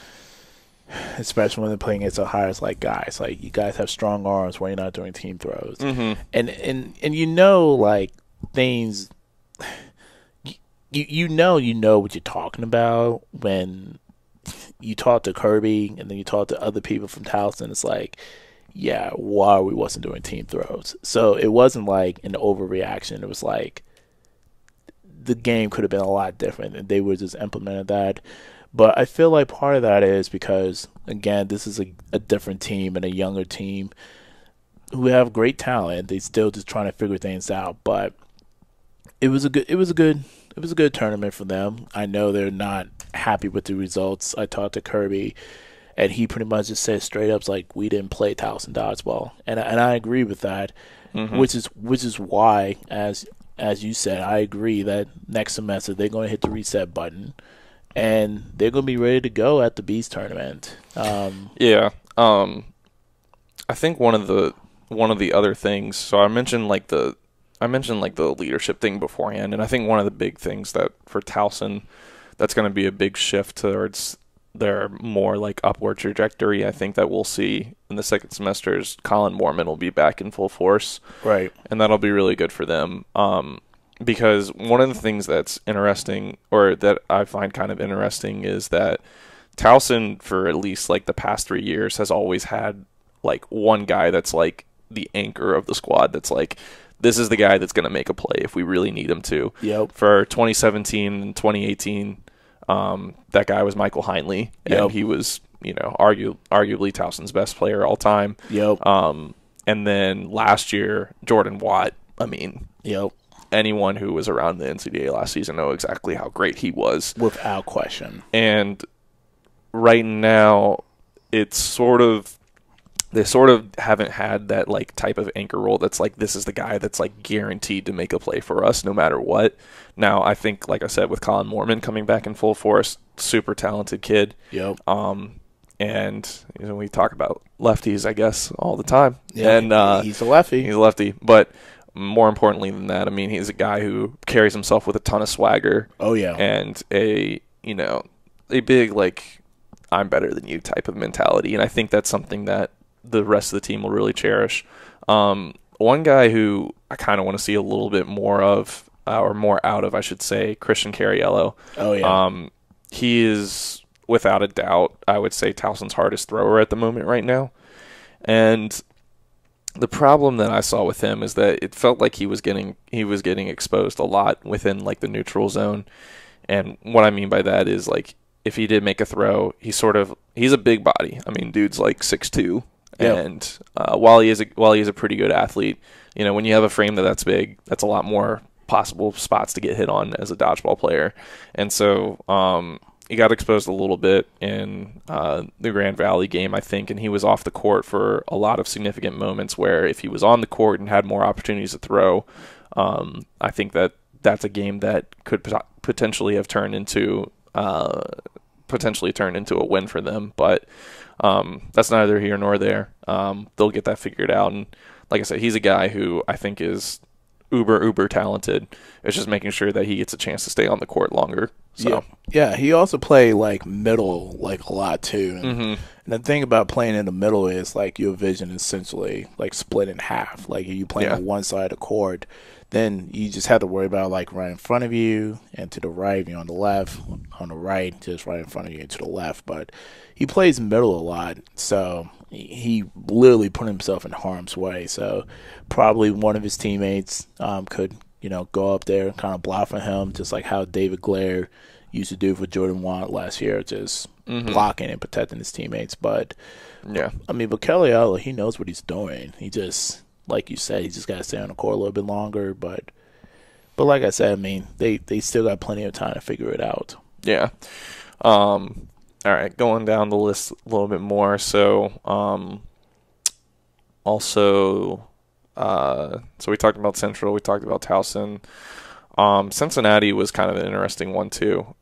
S1: especially when they're playing against Ohio, is like, guys, like, you guys have strong arms when you're not doing team throws.
S2: Mm-hmm.
S1: And like things, you know what you're talking about when you talk to Kirby and then you talk to other people from Towson. It's like, yeah, why we wasn't doing team throws? So it wasn't like an overreaction. It was like the game could have been a lot different and they would just implemented that. But I feel like part of that is because, again, this is a different team and a younger team who have great talent. They still just trying to figure things out. But it was a good tournament for them. I know they're not happy with the results. I talked to Kirby, and he pretty much just said straight up, like, we didn't play Towson dodgeball, and I agree with that, which is why, as you said, I agree that next semester they're going to hit the reset button, and they're going to be ready to go at the Beast tournament.
S2: Yeah. I think one of the other things. So I mentioned like the leadership thing beforehand, and I think one of the big things that for Towson, that's going to be a big shift towards their more like upward trajectory. I think that we'll see in the second semester is Colin Moorman will be back in full force,
S1: Right.
S2: and that'll be really good for them. Because one of the things that's interesting, or that I find kind of interesting, is that Towson, for at least like the past 3 years, has always had like one guy that's like the anchor of the squad. That's like, this is the guy that's going to make a play if we really need him to.
S1: Yep.
S2: For 2017 and 2018, that guy was Michael Heinley, and he was, arguably Towson's best player all time.
S1: Yep.
S2: And then last year, Jordan Watt. I mean,
S1: Yep.
S2: anyone who was around the NCAA last season know exactly how great he was.
S1: Without question.
S2: And right now, it's they sort of haven't had that like type of anchor role that's like, this is the guy that's like guaranteed to make a play for us no matter what. Now, I think, like I said, with Colin Moorman coming back in full force, super talented kid.
S1: Yep.
S2: And we talk about lefties, I guess, all the time.
S1: Yeah,
S2: and
S1: he's a lefty.
S2: He's a lefty, but more importantly than that, I mean, he's a guy who carries himself with a ton of swagger.
S1: Oh yeah.
S2: And a big like, I'm better than you type of mentality, and I think that's something that the rest of the team will really cherish. One guy who I kind of want to see a little bit more of, or more out of, I should say, Christian Cariello.
S1: Oh yeah.
S2: He is, without a doubt, I would say Towson's hardest thrower at the moment right now. And the problem that I saw with him is that it felt like he was getting exposed a lot within like the neutral zone. And what I mean by that is, like, if he did make a throw, he's a big body. I mean, dude's like 6'2".
S1: Yeah.
S2: And while he is a pretty good athlete, when you have a frame that's big, that's a lot more possible spots to get hit on as a dodgeball player. And so he got exposed a little bit in the Grand Valley game, I think, and he was off the court for a lot of significant moments where if he was on the court and had more opportunities to throw, I think that's a game that could potentially have turned into a win for them. But that's neither here nor there. They'll get that figured out. And like I said, he's a guy who I think is uber talented. It's just making sure that he gets a chance to stay on the court longer. So
S1: yeah, he also played like middle like a lot too. And the thing about playing in the middle is like your vision is essentially like split in half. Like if you playing on one side of the court, then you just have to worry about like right in front of you and to the right, on the left, on the right, just right in front of you and to the left. But he plays middle a lot, so he literally put himself in harm's way. So probably one of his teammates could, go up there and kind of block for him, just like how David Glare used to do for Jordan Watt last year, just blocking and protecting his teammates. But
S2: yeah,
S1: I mean, but Kelly, he knows what he's doing. He just, like you said, he just got to stay on the court a little bit longer. But like I said, I mean, they still got plenty of time to figure it out.
S2: Yeah. All right, going down the list a little bit more. So, so we talked about Central, we talked about Towson. Cincinnati was kind of an interesting one too,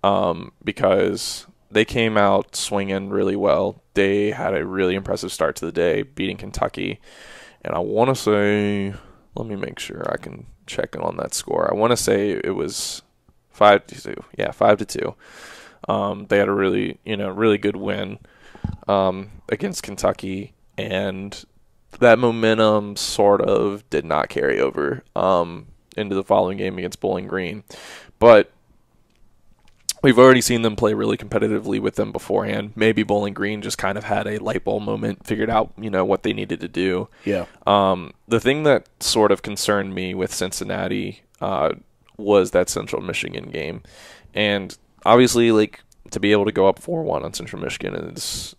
S2: because they came out swinging really well. They had a really impressive start to the day, beating Kentucky. And I want to say, let me make sure I can check in on that score. I want to say it was 5-2. Yeah, 5-2. They had a really good win against Kentucky, and that momentum sort of did not carry over into the following game against Bowling Green. But we've already seen them play really competitively with them beforehand. Maybe Bowling Green just kind of had a light bulb moment, figured out, what they needed to do.
S1: Yeah.
S2: The thing that sort of concerned me with Cincinnati was that Central Michigan game. And obviously, like, to be able to go up 4-1 on Central Michigan is,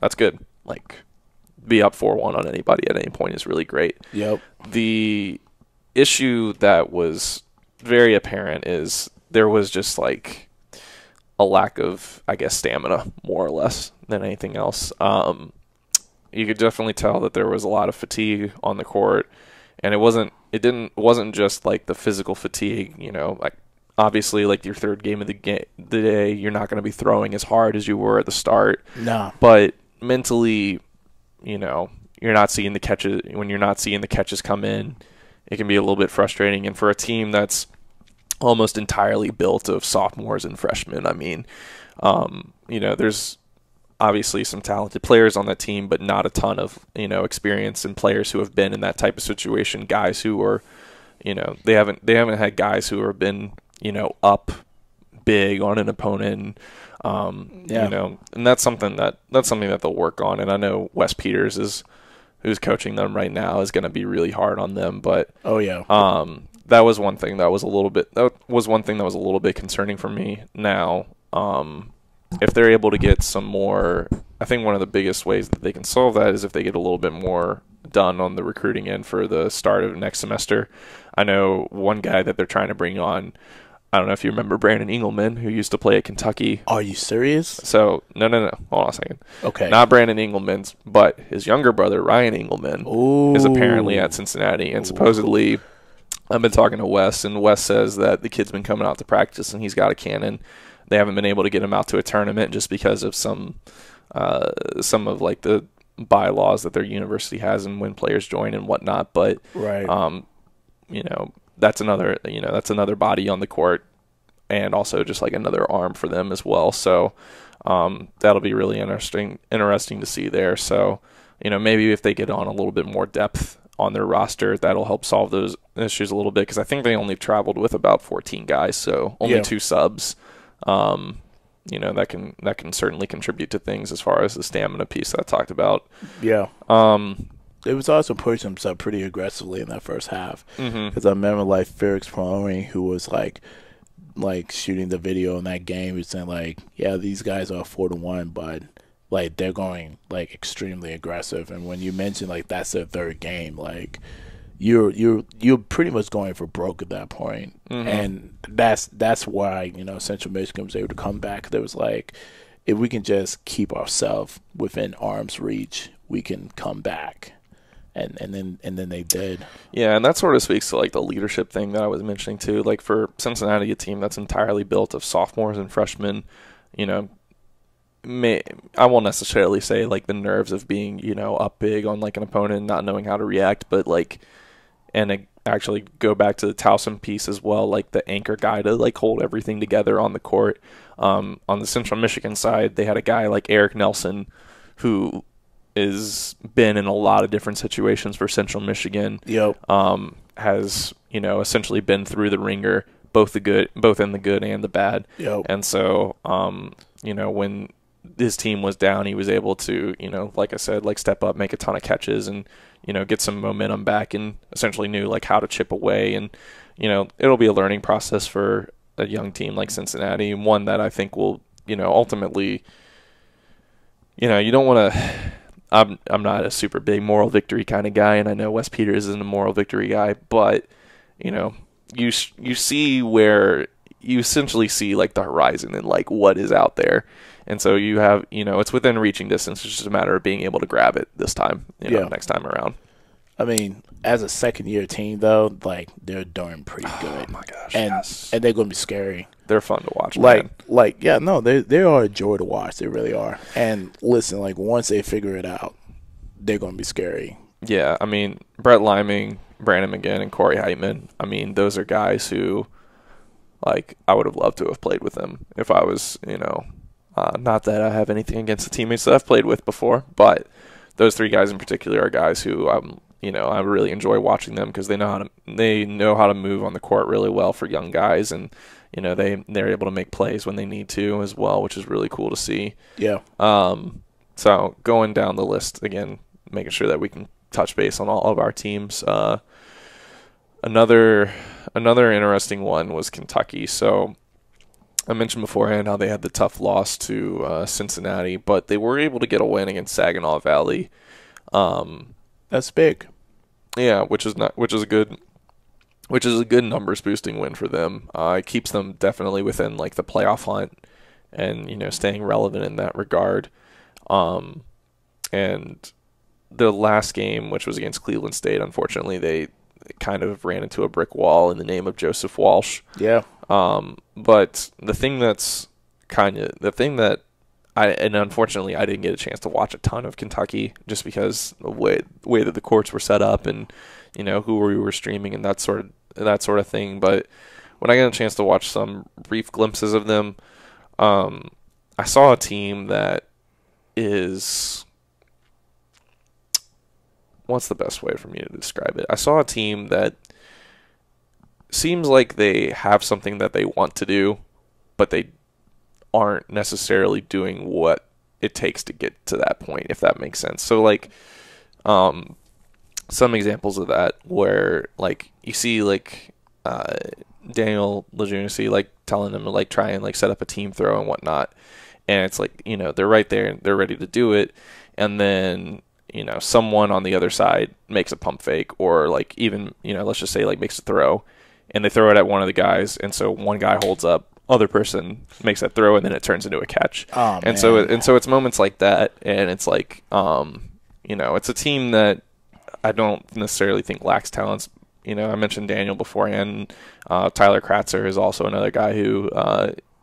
S2: that's good. Like, be up 4-1 on anybody at any point is really great.
S1: Yep.
S2: The issue that was very apparent is there was just, like, a lack of, I guess, stamina, more or less. than anything else. You could definitely tell that there was a lot of fatigue on the court, and it wasn't just like the physical fatigue. Like obviously, like your third game of the day, you're not going to be throwing as hard as you were at the start.
S1: No.
S2: But mentally, you're not seeing the catches. When you're not seeing the catches come in, it can be a little bit frustrating. And for a team that's almost entirely built of sophomores and freshmen, I mean, there's obviously some talented players on that team, but not a ton of, experience and players who have been in that type of situation, guys who are, they haven't had guys who have been, up big on an opponent, and that's something that they'll work on. And I know Wes Peters who's coaching them right now is going to be really hard on them, but that was one thing that was a little bit concerning for me. Now, if they're able to get some more, I think one of the biggest ways that they can solve that is if they get a little bit more done on the recruiting end for the start of next semester. I know one guy that they're trying to bring on, I don't know if you remember Brandon Engelman, who used to play at Kentucky.
S1: Are you serious?
S2: So, no. Hold on a second.
S1: Okay.
S2: Not Brandon Engelman's, but his younger brother, Ryan Engelman, is apparently at Cincinnati. And supposedly, I've been talking to Wes, and Wes says that the kid's been coming out to practice, and he's got a cannon. They haven't been able to get him out to a tournament just because of some of like the bylaws that their university has and when players join and whatnot. But
S1: right.
S2: That's another body on the court, and also just like another arm for them as well. So that'll be really interesting to see there. So maybe if they get on a little bit more depth on their roster, that'll help solve those issues a little bit, because I think they only traveled with about 14 guys, so only 2 subs. That can certainly contribute to things as far as the stamina piece that I talked about.
S1: Yeah. It was also pushing himself pretty aggressively in that first half, because I remember like Felix Peroni, who was like shooting the video in that game, was saying like, yeah, these guys are 4-1, but like they're going like extremely aggressive. And when you mention like that's their third game, like you're pretty much going for broke at that point. And that's why Central Michigan was able to come back. There was like, if we can just keep ourselves within arm's reach, we can come back. And then they did. Yeah,
S2: and that sort of speaks to like the leadership thing that I was mentioning too. Like for Cincinnati, a team that's entirely built of sophomores and freshmen, I won't necessarily say like the nerves of being up big on like an opponent and not knowing how to react, but like, and actually go back to the Towson piece as well, like the anchor guy to like hold everything together on the court. On the Central Michigan side, they had a guy like Eric Nelson, who is been in a lot of different situations for Central Michigan.
S1: Yep.
S2: Has essentially been through the ringer, both in the good and the bad.
S1: Yep.
S2: And so when his team was down, he was able to like I said, like step up, make a ton of catches, and get some momentum back, and essentially knew like how to chip away. And it'll be a learning process for a young team like Cincinnati, and one that I think will ultimately you don't want to. I'm not a super big moral victory kind of guy, and I know Wes Peters isn't a moral victory guy, but you see where you essentially see like the horizon and like what is out there, and so you have it's within reaching distance. It's just a matter of being able to grab it this time, next time around.
S1: I mean, as a second-year team, though, like they're doing pretty good.
S2: Oh my gosh!
S1: And
S2: yes.
S1: And they're going to be scary.
S2: They're fun to watch. Man.
S1: They are a joy to watch. They really are. And listen, like once they figure it out, they're going to be scary.
S2: Yeah, I mean, Brett Liming, Brandon McGinn, and Corey Heitman. I mean, those are guys who, like, I would have loved to have played with them if I was, not that I have anything against the teammates that I've played with before, but those 3 guys in particular are guys who I really enjoy watching them, because they know how to move on the court really well for young guys, and they're able to make plays when they need to as well, which is really cool to see.
S1: Yeah.
S2: So going down the list again, making sure that we can touch base on all of our teams. Another interesting one was Kentucky. So I mentioned beforehand how they had the tough loss to Cincinnati, but they were able to get a win against Saginaw Valley.
S1: That's big.
S2: Yeah, which is a good numbers boosting win for them. It keeps them definitely within like the playoff hunt, and staying relevant in that regard. And the last game, which was against Cleveland State, unfortunately, they kind of ran into a brick wall in the name of Joseph Walsh.
S1: Yeah.
S2: But the thing that and unfortunately I didn't get a chance to watch a ton of Kentucky just because the way that the courts were set up and, who we were streaming and that sort of thing. But when I got a chance to watch some brief glimpses of them, I saw a team that is, what's the best way for me to describe it? I saw a team that seems like they have something that they want to do, but they aren't necessarily doing what it takes to get to that point, if that makes sense. So, like, some examples of that where, like, you see, like, Daniel Lejeunesse, like, telling them to, like, try and, like, set up a team throw and whatnot. And it's like, they're right there and they're ready to do it. And then, someone on the other side makes a pump fake or, like, even, let's just say, like, makes a throw. And they throw it at one of the guys. And so one guy holds up, other person makes that throw, and then it turns into a catch.
S1: Oh,
S2: and so it's moments like that. And it's like, it's a team that I don't necessarily think lacks talents. I mentioned Daniel beforehand. Tyler Kratzer is also another guy who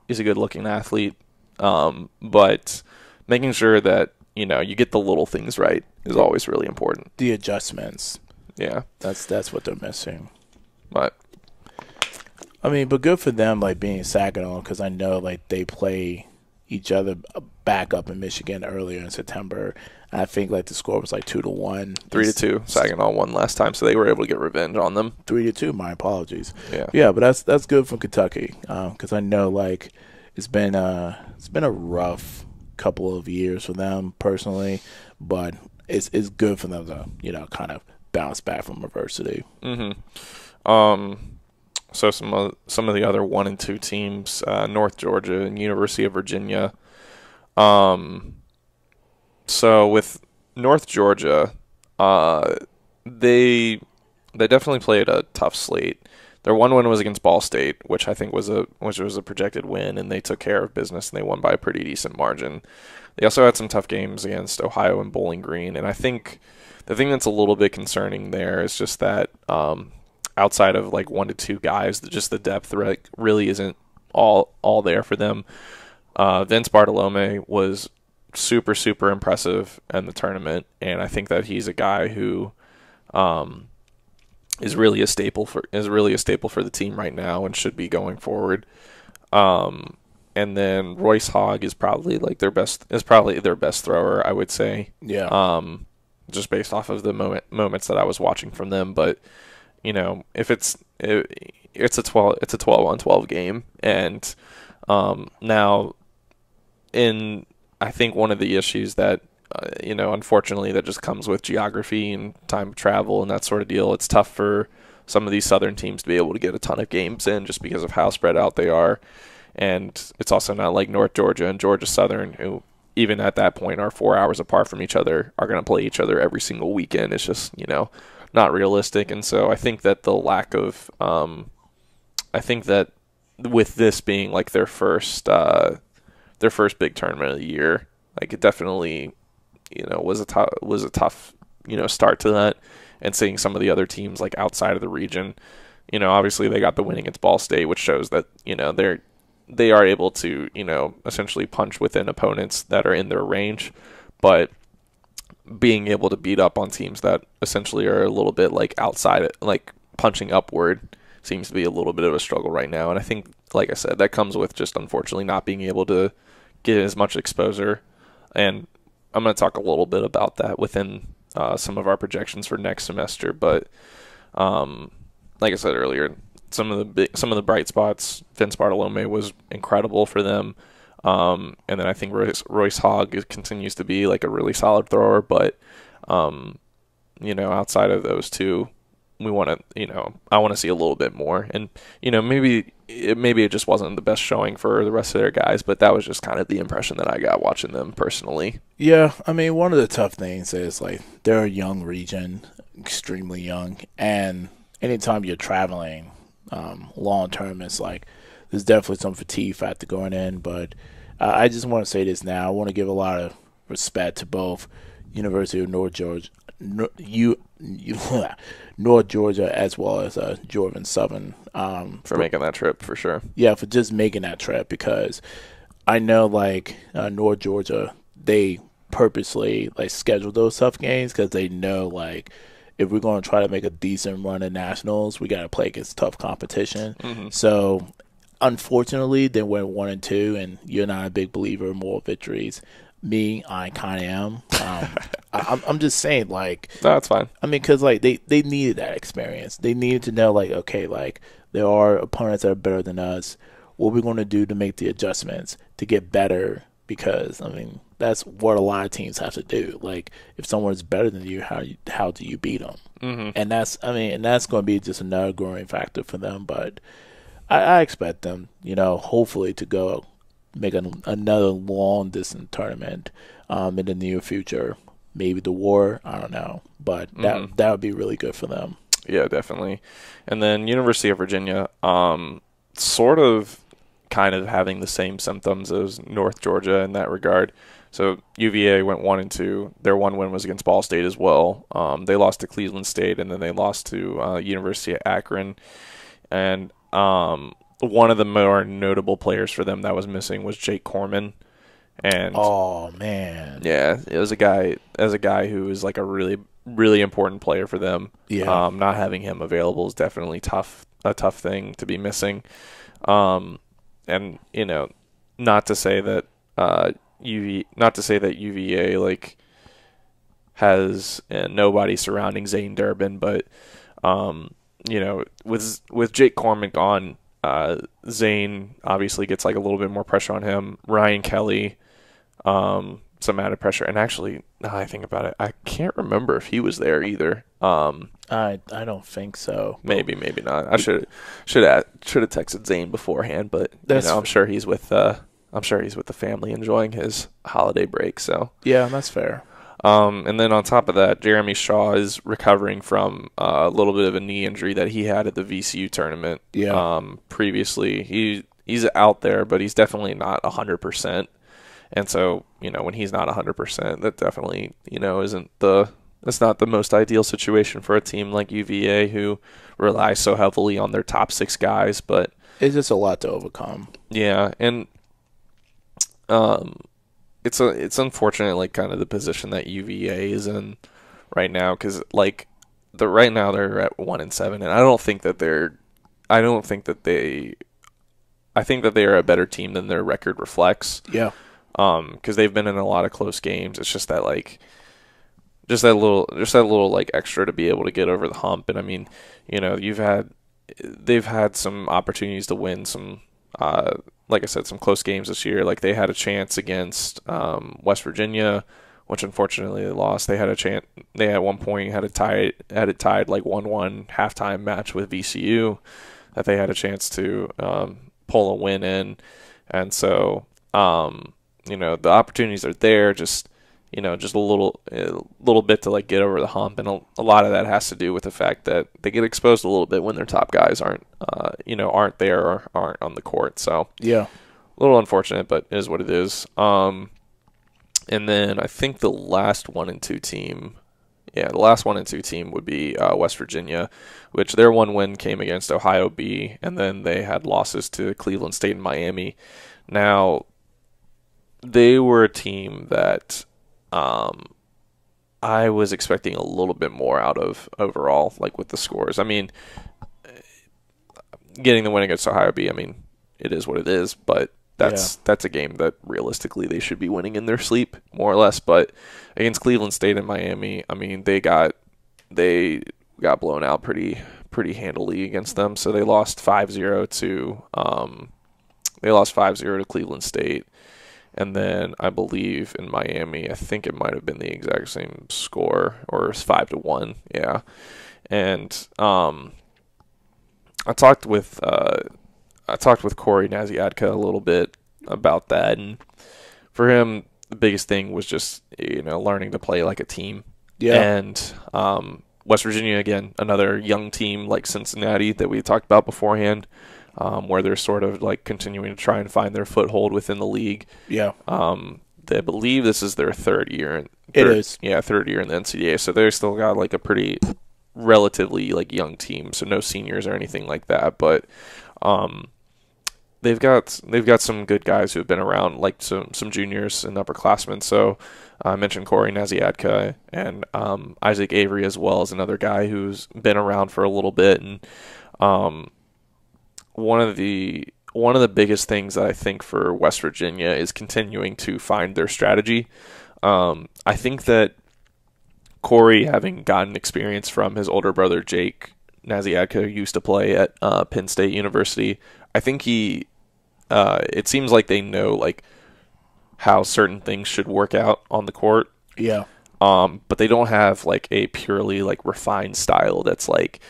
S2: is a good-looking athlete. But making sure that, you get the little things right is always really important.
S1: The adjustments.
S2: Yeah.
S1: That's what they're missing.
S2: But
S1: but good for them, like, being Saginaw, because I know, like, they play each other back up in Michigan earlier in September. I think, like, the score was, like, 2-1.
S2: 3-2. Saginaw won last time, so they were able to get revenge on them.
S1: 3-2. My apologies.
S2: Yeah,
S1: but that's good for Kentucky, because I know, like, it's been a rough couple of years for them personally, but it's good for them to kind of bounce back from adversity.
S2: Mm-hmm. So some of the other 1 and 2 teams, North Georgia and University of Virginia. So with North Georgia, they definitely played a tough slate. Their one win was against Ball State, which I think was a projected win, and they took care of business and they won by a pretty decent margin. They also had some tough games against Ohio and Bowling Green, and I think the thing that's a little bit concerning there is just that outside of like 1 to 2 guys, just the depth really isn't all there for them. Vince Bartolome was super, super impressive in the tournament, and I think that he's a guy who is really a staple for the team right now and should be going forward. And then Royce Hogg is probably their best thrower, I would say.
S1: Yeah.
S2: Just based off of the moments that I was watching from them, but if it's a 12-on-12 game, and now I think one of the issues that unfortunately that just comes with geography and time of travel and that sort of deal. It's tough for some of these southern teams to be able to get a ton of games in just because of how spread out they are, and it's also not like North Georgia and Georgia Southern, who even at that point are 4 hours apart from each other, are going to play each other every single weekend. It's just not realistic. And so I think that the lack of I think that with this being like their first big tournament of the year, like it definitely was a tough start to that. And seeing some of the other teams like outside of the region, obviously they got the win against Ball State, which shows that they are able to essentially punch within opponents that are in their range, but being able to beat up on teams that essentially are a little bit like outside it, like punching upward, seems to be a little bit of a struggle right now. And I think, like I said, that comes with just unfortunately not being able to get as much exposure. And I'm going to talk a little bit about that within some of our projections for next semester. But like I said earlier, some of the bright spots, Vince Bartolome was incredible for them. And then I think Royce Hogg continues to be like a really solid thrower, but outside of those two, I want to see a little bit more. And maybe it just wasn't the best showing for the rest of their guys, but that was just kind of the impression that I got watching them personally.
S1: Yeah, one of the tough things is like they're a young region, extremely young, and anytime you're traveling long term, it's like there's definitely some fatigue factor going in. But I just want to say this now. I want to give a lot of respect to both University of North Georgia, North Georgia, as well as Jordan Southern,
S2: for making that trip for sure.
S1: Yeah, for just making that trip, because I know North Georgia, they purposely schedule those tough games because they know if we're going to try to make a decent run at nationals, we got to play against tough competition.
S2: Mm-hmm.
S1: So unfortunately, they went 1-2, and you're not a big believer in more victories. Me, I kind of am. I'm just saying,
S2: no, that's fine.
S1: I mean, because they needed that experience. They needed to know, okay, there are opponents that are better than us. What are we going to do to make the adjustments to get better? Because, I mean, that's what a lot of teams have to do. If someone's better than you, how do you beat them?
S2: Mm-hmm.
S1: And that's going to be just another growing factor for them. But I expect them, hopefully to go make another long distance tournament in the near future. Maybe the war, I don't know, but that would be really good for them.
S2: Yeah, definitely. And then University of Virginia, sort of kind of having the same symptoms as North Georgia in that regard. So UVA went 1-2. Their one win was against Ball State as well. They lost to Cleveland State, and then they lost to University of Akron. And one of the more notable players for them that was missing was Jake Corman. And
S1: oh man,
S2: yeah, it was a guy who was a really, really important player for them.
S1: Yeah,
S2: not having him available is definitely a tough thing to be missing. And not to say that UVA has nobody surrounding Zane Durbin, but with Jake Corman gone, Zane obviously gets a little bit more pressure on him. Ryan Kelly, some added pressure, and actually, now I think about it, I can't remember if he was there either.
S1: I don't think so.
S2: Maybe not. I should have texted Zane beforehand, but I'm sure he's with the family enjoying his holiday break. So
S1: yeah, that's fair.
S2: And then on top of that, Jeremy Shaw is recovering from a little bit of a knee injury that he had at the VCU tournament.
S1: Yeah.
S2: Previously, he's out there, but he's definitely not 100%. And so, when he's not 100%, that definitely, it's not the most ideal situation for a team like UVA, who relies so heavily on their top 6 guys. But
S1: it's just a lot to overcome.
S2: Yeah, and it's unfortunate, kind of the position that UVA is in right now, because right now they're at 1-7, and I think that they are a better team than their record reflects.
S1: Yeah.
S2: Because they've been in a lot of close games. It's just that just that little extra to be able to get over the hump. And I mean, they've had some opportunities to win some, like I said, some close games this year. They had a chance against West Virginia, which unfortunately they lost. They had a chance. They at one point had it tied 1-1 halftime match with VCU that they had a chance to pull a win in, and so the opportunities are there. Just a little bit to get over the hump, and a lot of that has to do with the fact that they get exposed a little bit when their top guys aren't there or aren't on the court. So
S1: yeah,
S2: a little unfortunate, but it is what it is. And then I think the last 1-2 team would be West Virginia, which their one win came against Ohio B, and then they had losses to Cleveland State and Miami. Now, they were a team that I was expecting a little bit more out of overall, with the scores. I mean, getting the win against Ohio B, I mean, it is what it is, but that's a game that realistically they should be winning in their sleep, more or less. But against Cleveland State and Miami, I mean, they got blown out pretty handily against them. So they lost 5-0 to Cleveland State. And then I believe in Miami, I think it might have been the exact same score, or 5-1. Yeah. And I talked with Corey Naziadka a little bit about that, and for him, the biggest thing was just learning to play like a team.
S1: Yeah.
S2: And West Virginia, again, another young team like Cincinnati that we talked about beforehand, where they're sort of continuing to try and find their foothold within the league.
S1: Yeah.
S2: they believe this is their third year.
S1: It is.
S2: Yeah, third year in the NCDA. So they've still got like a pretty relatively like young team, so no seniors or anything like that. But they've got some good guys who have been around, like some juniors and upperclassmen. So I mentioned Corey Naziadka and Isaac Avery as well as another guy who's been around for a little bit. And one of the biggest things that I think for West Virginia is continuing to find their strategy. I think that Corey, having gotten experience from his older brother Jake Naziadka, who used to play at Penn State University, I think it seems like they know like how certain things should work out on the court.
S1: Yeah.
S2: But they don't have like a purely like refined style that's like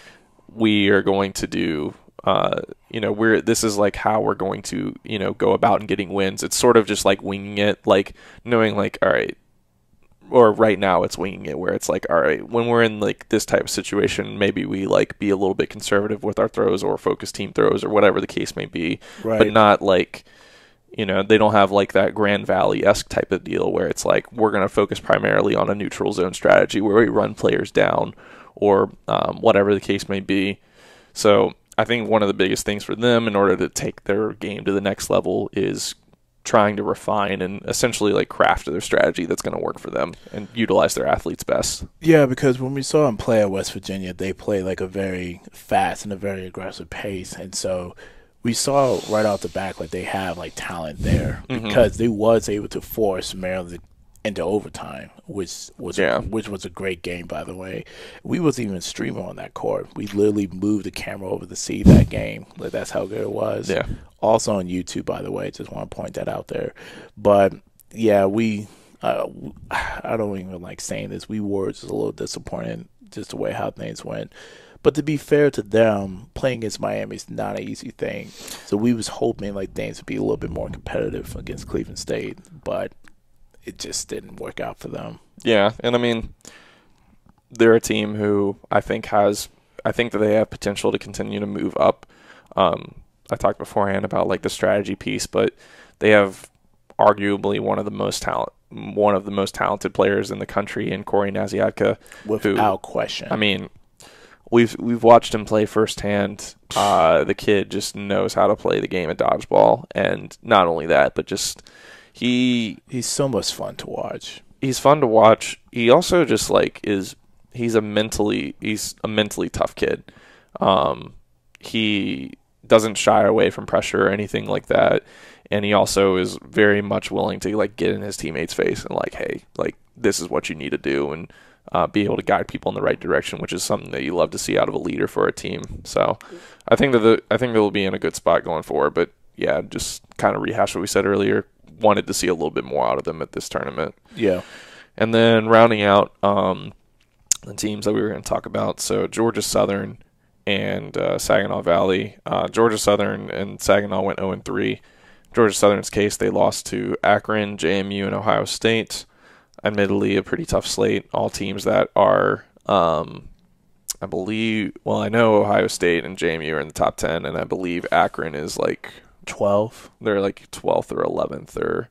S2: we are going to do. This is like how we're going to go about and getting wins. It's sort of just like winging it, like knowing like all right. Or right now it's winging it where it's like, all right, when we're in like this type of situation, maybe we like be a little bit conservative with our throws or focus team throws or whatever the case may be,
S1: right.
S2: But not like, they don't have like that Grand Valley-esque type of deal where it's like, we're going to focus primarily on a neutral zone strategy where we run players down or whatever the case may be. So I think one of the biggest things for them in order to take their game to the next level is trying to refine and essentially like craft their strategy that's going to work for them and utilize their athletes best.
S1: Yeah, because when we saw them play at West Virginia, they play like a very fast and a very aggressive pace. And so we saw right off the back like they have like talent there because they was able to force Maryland into overtime, which was a great game, by the way. We wasn't even streaming on that court. We literally moved the camera over to see that game. Like, that's how good it was.
S2: Yeah.
S1: Also on YouTube, by the way. Just want to point that out there. But yeah, I don't even like saying this. We were just a little disappointed just the way how things went. But to be fair to them, playing against Miami is not an easy thing. So we was hoping like things would be a little bit more competitive against Cleveland State, but it just didn't work out for them.
S2: Yeah, and I mean, they're a team who I think that they have potential to continue to move up. I talked beforehand about like the strategy piece, but they have arguably one of the most talented players in the country in Corey Naziadka.
S1: Without question.
S2: I mean, we've watched him play firsthand. The kid just knows how to play the game of dodgeball, and not only that, but just he's
S1: so much fun to watch.
S2: He's fun to watch. He also just like he's a mentally tough kid. He doesn't shy away from pressure or anything like that, and he also is very much willing to like get in his teammates' face and like, hey, like this is what you need to do, and be able to guide people in the right direction, which is something that you love to see out of a leader for a team. So I think they'll be in a good spot going forward. But yeah, just kind of rehash what we said earlier. Wanted to see a little bit more out of them at this tournament.
S1: Yeah.
S2: And then rounding out the teams that we were going to talk about, so Georgia Southern and Saginaw Valley. Georgia Southern and Saginaw went 0-3. Georgia Southern's case, they lost to Akron, JMU, and Ohio State. Admittedly, a pretty tough slate. All teams that are, I know Ohio State and JMU are in the top 10, and I believe Akron is like
S1: 12.
S2: They're like 12th or 11th or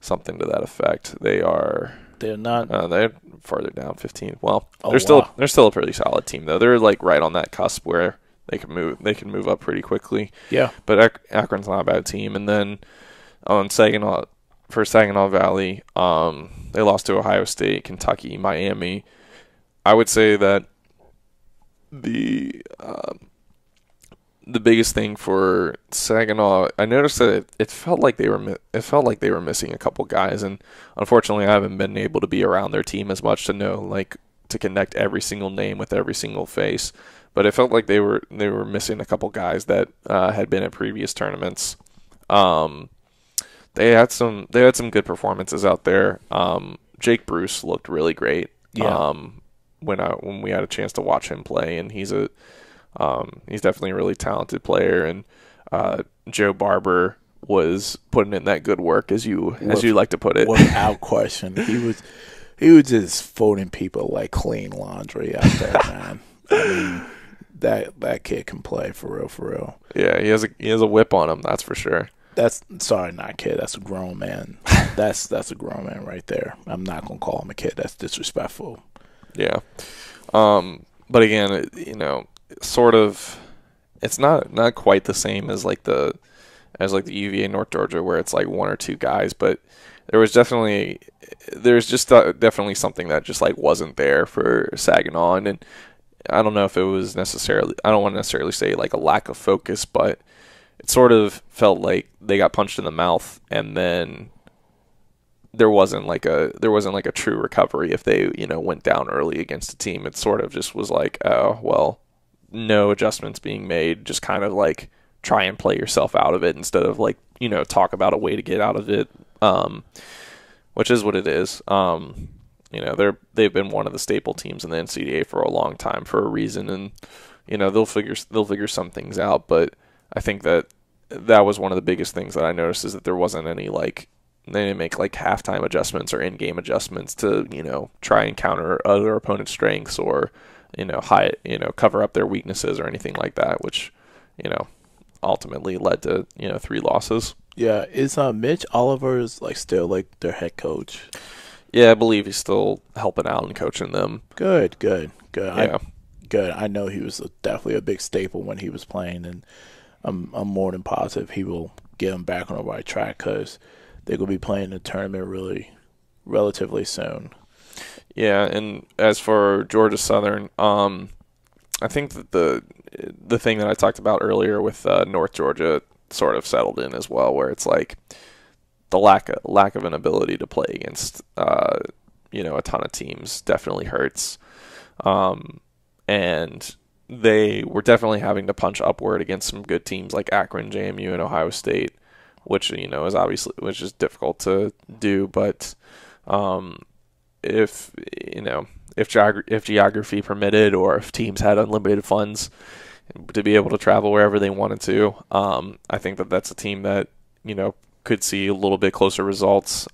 S2: something to that effect. They're
S1: not.
S2: They're farther down, 15th. Well, they're still a pretty solid team though. They're like right on that cusp where they can move up pretty quickly.
S1: Yeah.
S2: But Akron's not a bad team. And then on Saginaw Valley, they lost to Ohio State, Kentucky, Miami. I would say that the biggest thing for Saginaw, I noticed that it felt like they were missing a couple guys, and unfortunately, I haven't been able to be around their team as much to know like to connect every single name with every single face. But it felt like they were missing a couple guys that had been at previous tournaments. They had some good performances out there. Jake Bruce looked really great.
S1: Yeah.
S2: When we had a chance to watch him play, and he's definitely a really talented player. And Joe Barber was putting in that good work, as you like to put it.
S1: Without question, he was just folding people like clean laundry out there, man. I mean, that kid can play for real.
S2: Yeah, he has a whip on him, that's for sure.
S1: Not kid. That's a grown man. That's a grown man right there. I'm not gonna call him a kid. That's disrespectful.
S2: Yeah. But again, sort of, it's not quite the same as like the UVA North Georgia where it's like one or two guys, but there's just definitely something that just like wasn't there for Saginaw, and I don't know if it was necessarily, I don't want to necessarily say like a lack of focus, but it sort of felt like they got punched in the mouth, and then there wasn't like a true recovery if they went down early against a team. It sort of just was like, oh well, no adjustments being made, just kind of like try and play yourself out of it instead of like talk about a way to get out of it, which is what it is. They've been one of the staple teams in the NCDA for a long time for a reason, and they'll figure some things out. But I think that was one of the biggest things that I noticed is that there wasn't any like, they didn't make like halftime adjustments or in-game adjustments to try and counter other opponents' strengths or cover up their weaknesses or anything like that, which ultimately led to 3 losses.
S1: Yeah, is Mitch Oliver's like still like their head coach?
S2: Yeah, I believe he's still helping out and coaching them.
S1: Good.
S2: Yeah.
S1: I know he was definitely a big staple when he was playing, and I'm more than positive he will get him back on the right track because they're going to be playing the tournament really relatively soon.
S2: Yeah, and as for Georgia Southern, I think that the thing that I talked about earlier with North Georgia sort of settled in as well, where it's like the lack of an ability to play against a ton of teams definitely hurts, and they were definitely having to punch upward against some good teams like Akron, JMU, and Ohio State, which is difficult to do, but if geography permitted or if teams had unlimited funds to be able to travel wherever they wanted to, I think that that's a team that could see a little bit closer results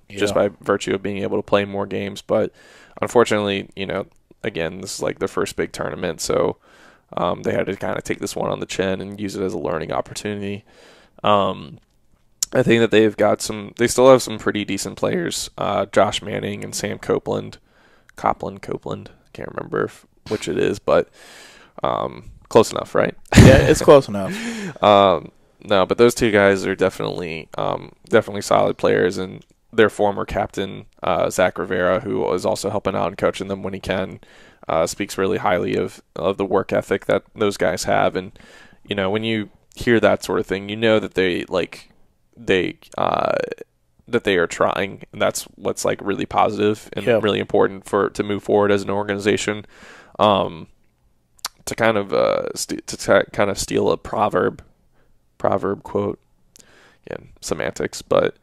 S2: just by virtue of being able to play more games. But unfortunately, again, this is like their first big tournament, so they had to kind of take this one on the chin and use it as a learning opportunity. I think that they still have some pretty decent players. Josh Manning and Sam Copeland, can't remember which it is, but close enough, right?
S1: Yeah, it's close enough.
S2: No, but those two guys are definitely solid players, and their former captain, Zach Rivera, who is also helping out and coaching them when he can, speaks really highly of the work ethic that those guys have. And when you hear that sort of thing, that that they are trying, and that's what's like really positive and really important to move forward as an organization. To kind of steal a proverb quote, again, semantics, but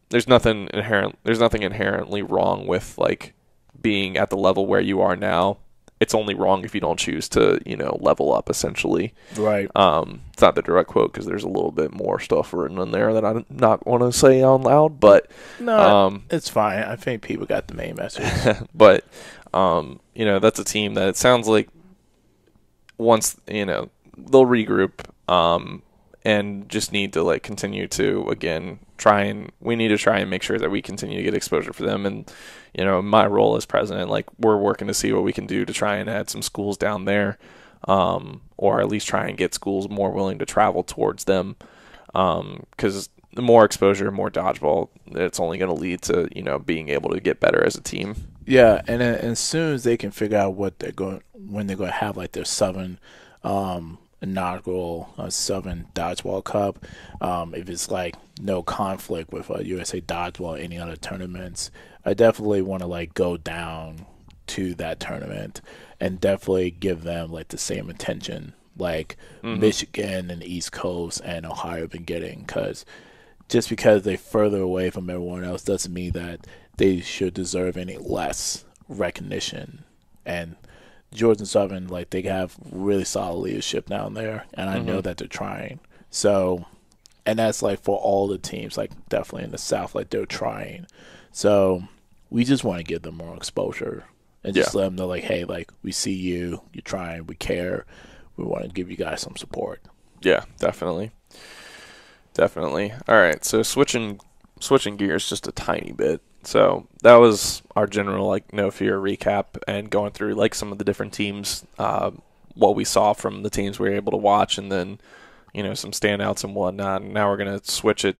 S2: there's nothing inherently wrong with like being at the level where you are now. It's only wrong if you don't choose to, level up, essentially.
S1: Right.
S2: It's not the direct quote because there's a little bit more stuff written in there that I not want to say out loud, but
S1: no, it's fine. I think people got the main message.
S2: But that's a team that it sounds like once they'll regroup and just need to like continue to again we need to try and make sure that we continue to get exposure for them. And my role as president, like we're working to see what we can do to try and add some schools down there, or at least try and get schools more willing to travel towards them, because the more exposure, more dodgeball, it's only going to lead to being able to get better as a team.
S1: Yeah, and then as soon as they can figure out when they're going to have like their Southern inaugural Southern Dodgeball Cup, if it's like no conflict with USA Dodgeball or any other tournaments, I definitely want to like go down to that tournament and definitely give them like the same attention like Michigan and the East Coast and Ohio have been getting, because just because they're further away from everyone else doesn't mean that they should deserve any less recognition. And Georgia Southern, like they have really solid leadership down there, and I know that they're trying. So, and that's like for all the teams, like definitely in the South, like they're trying. So we just want to give them more exposure and just let them know, like, hey, like we see you, you're trying, we care, we want to give you guys some support.
S2: Yeah, definitely. All right, so switching switching gears just a tiny bit. So that was our general No Fear recap and going through some of the different teams, what we saw from the teams we were able to watch, and then some standouts and whatnot. And now we're gonna switch it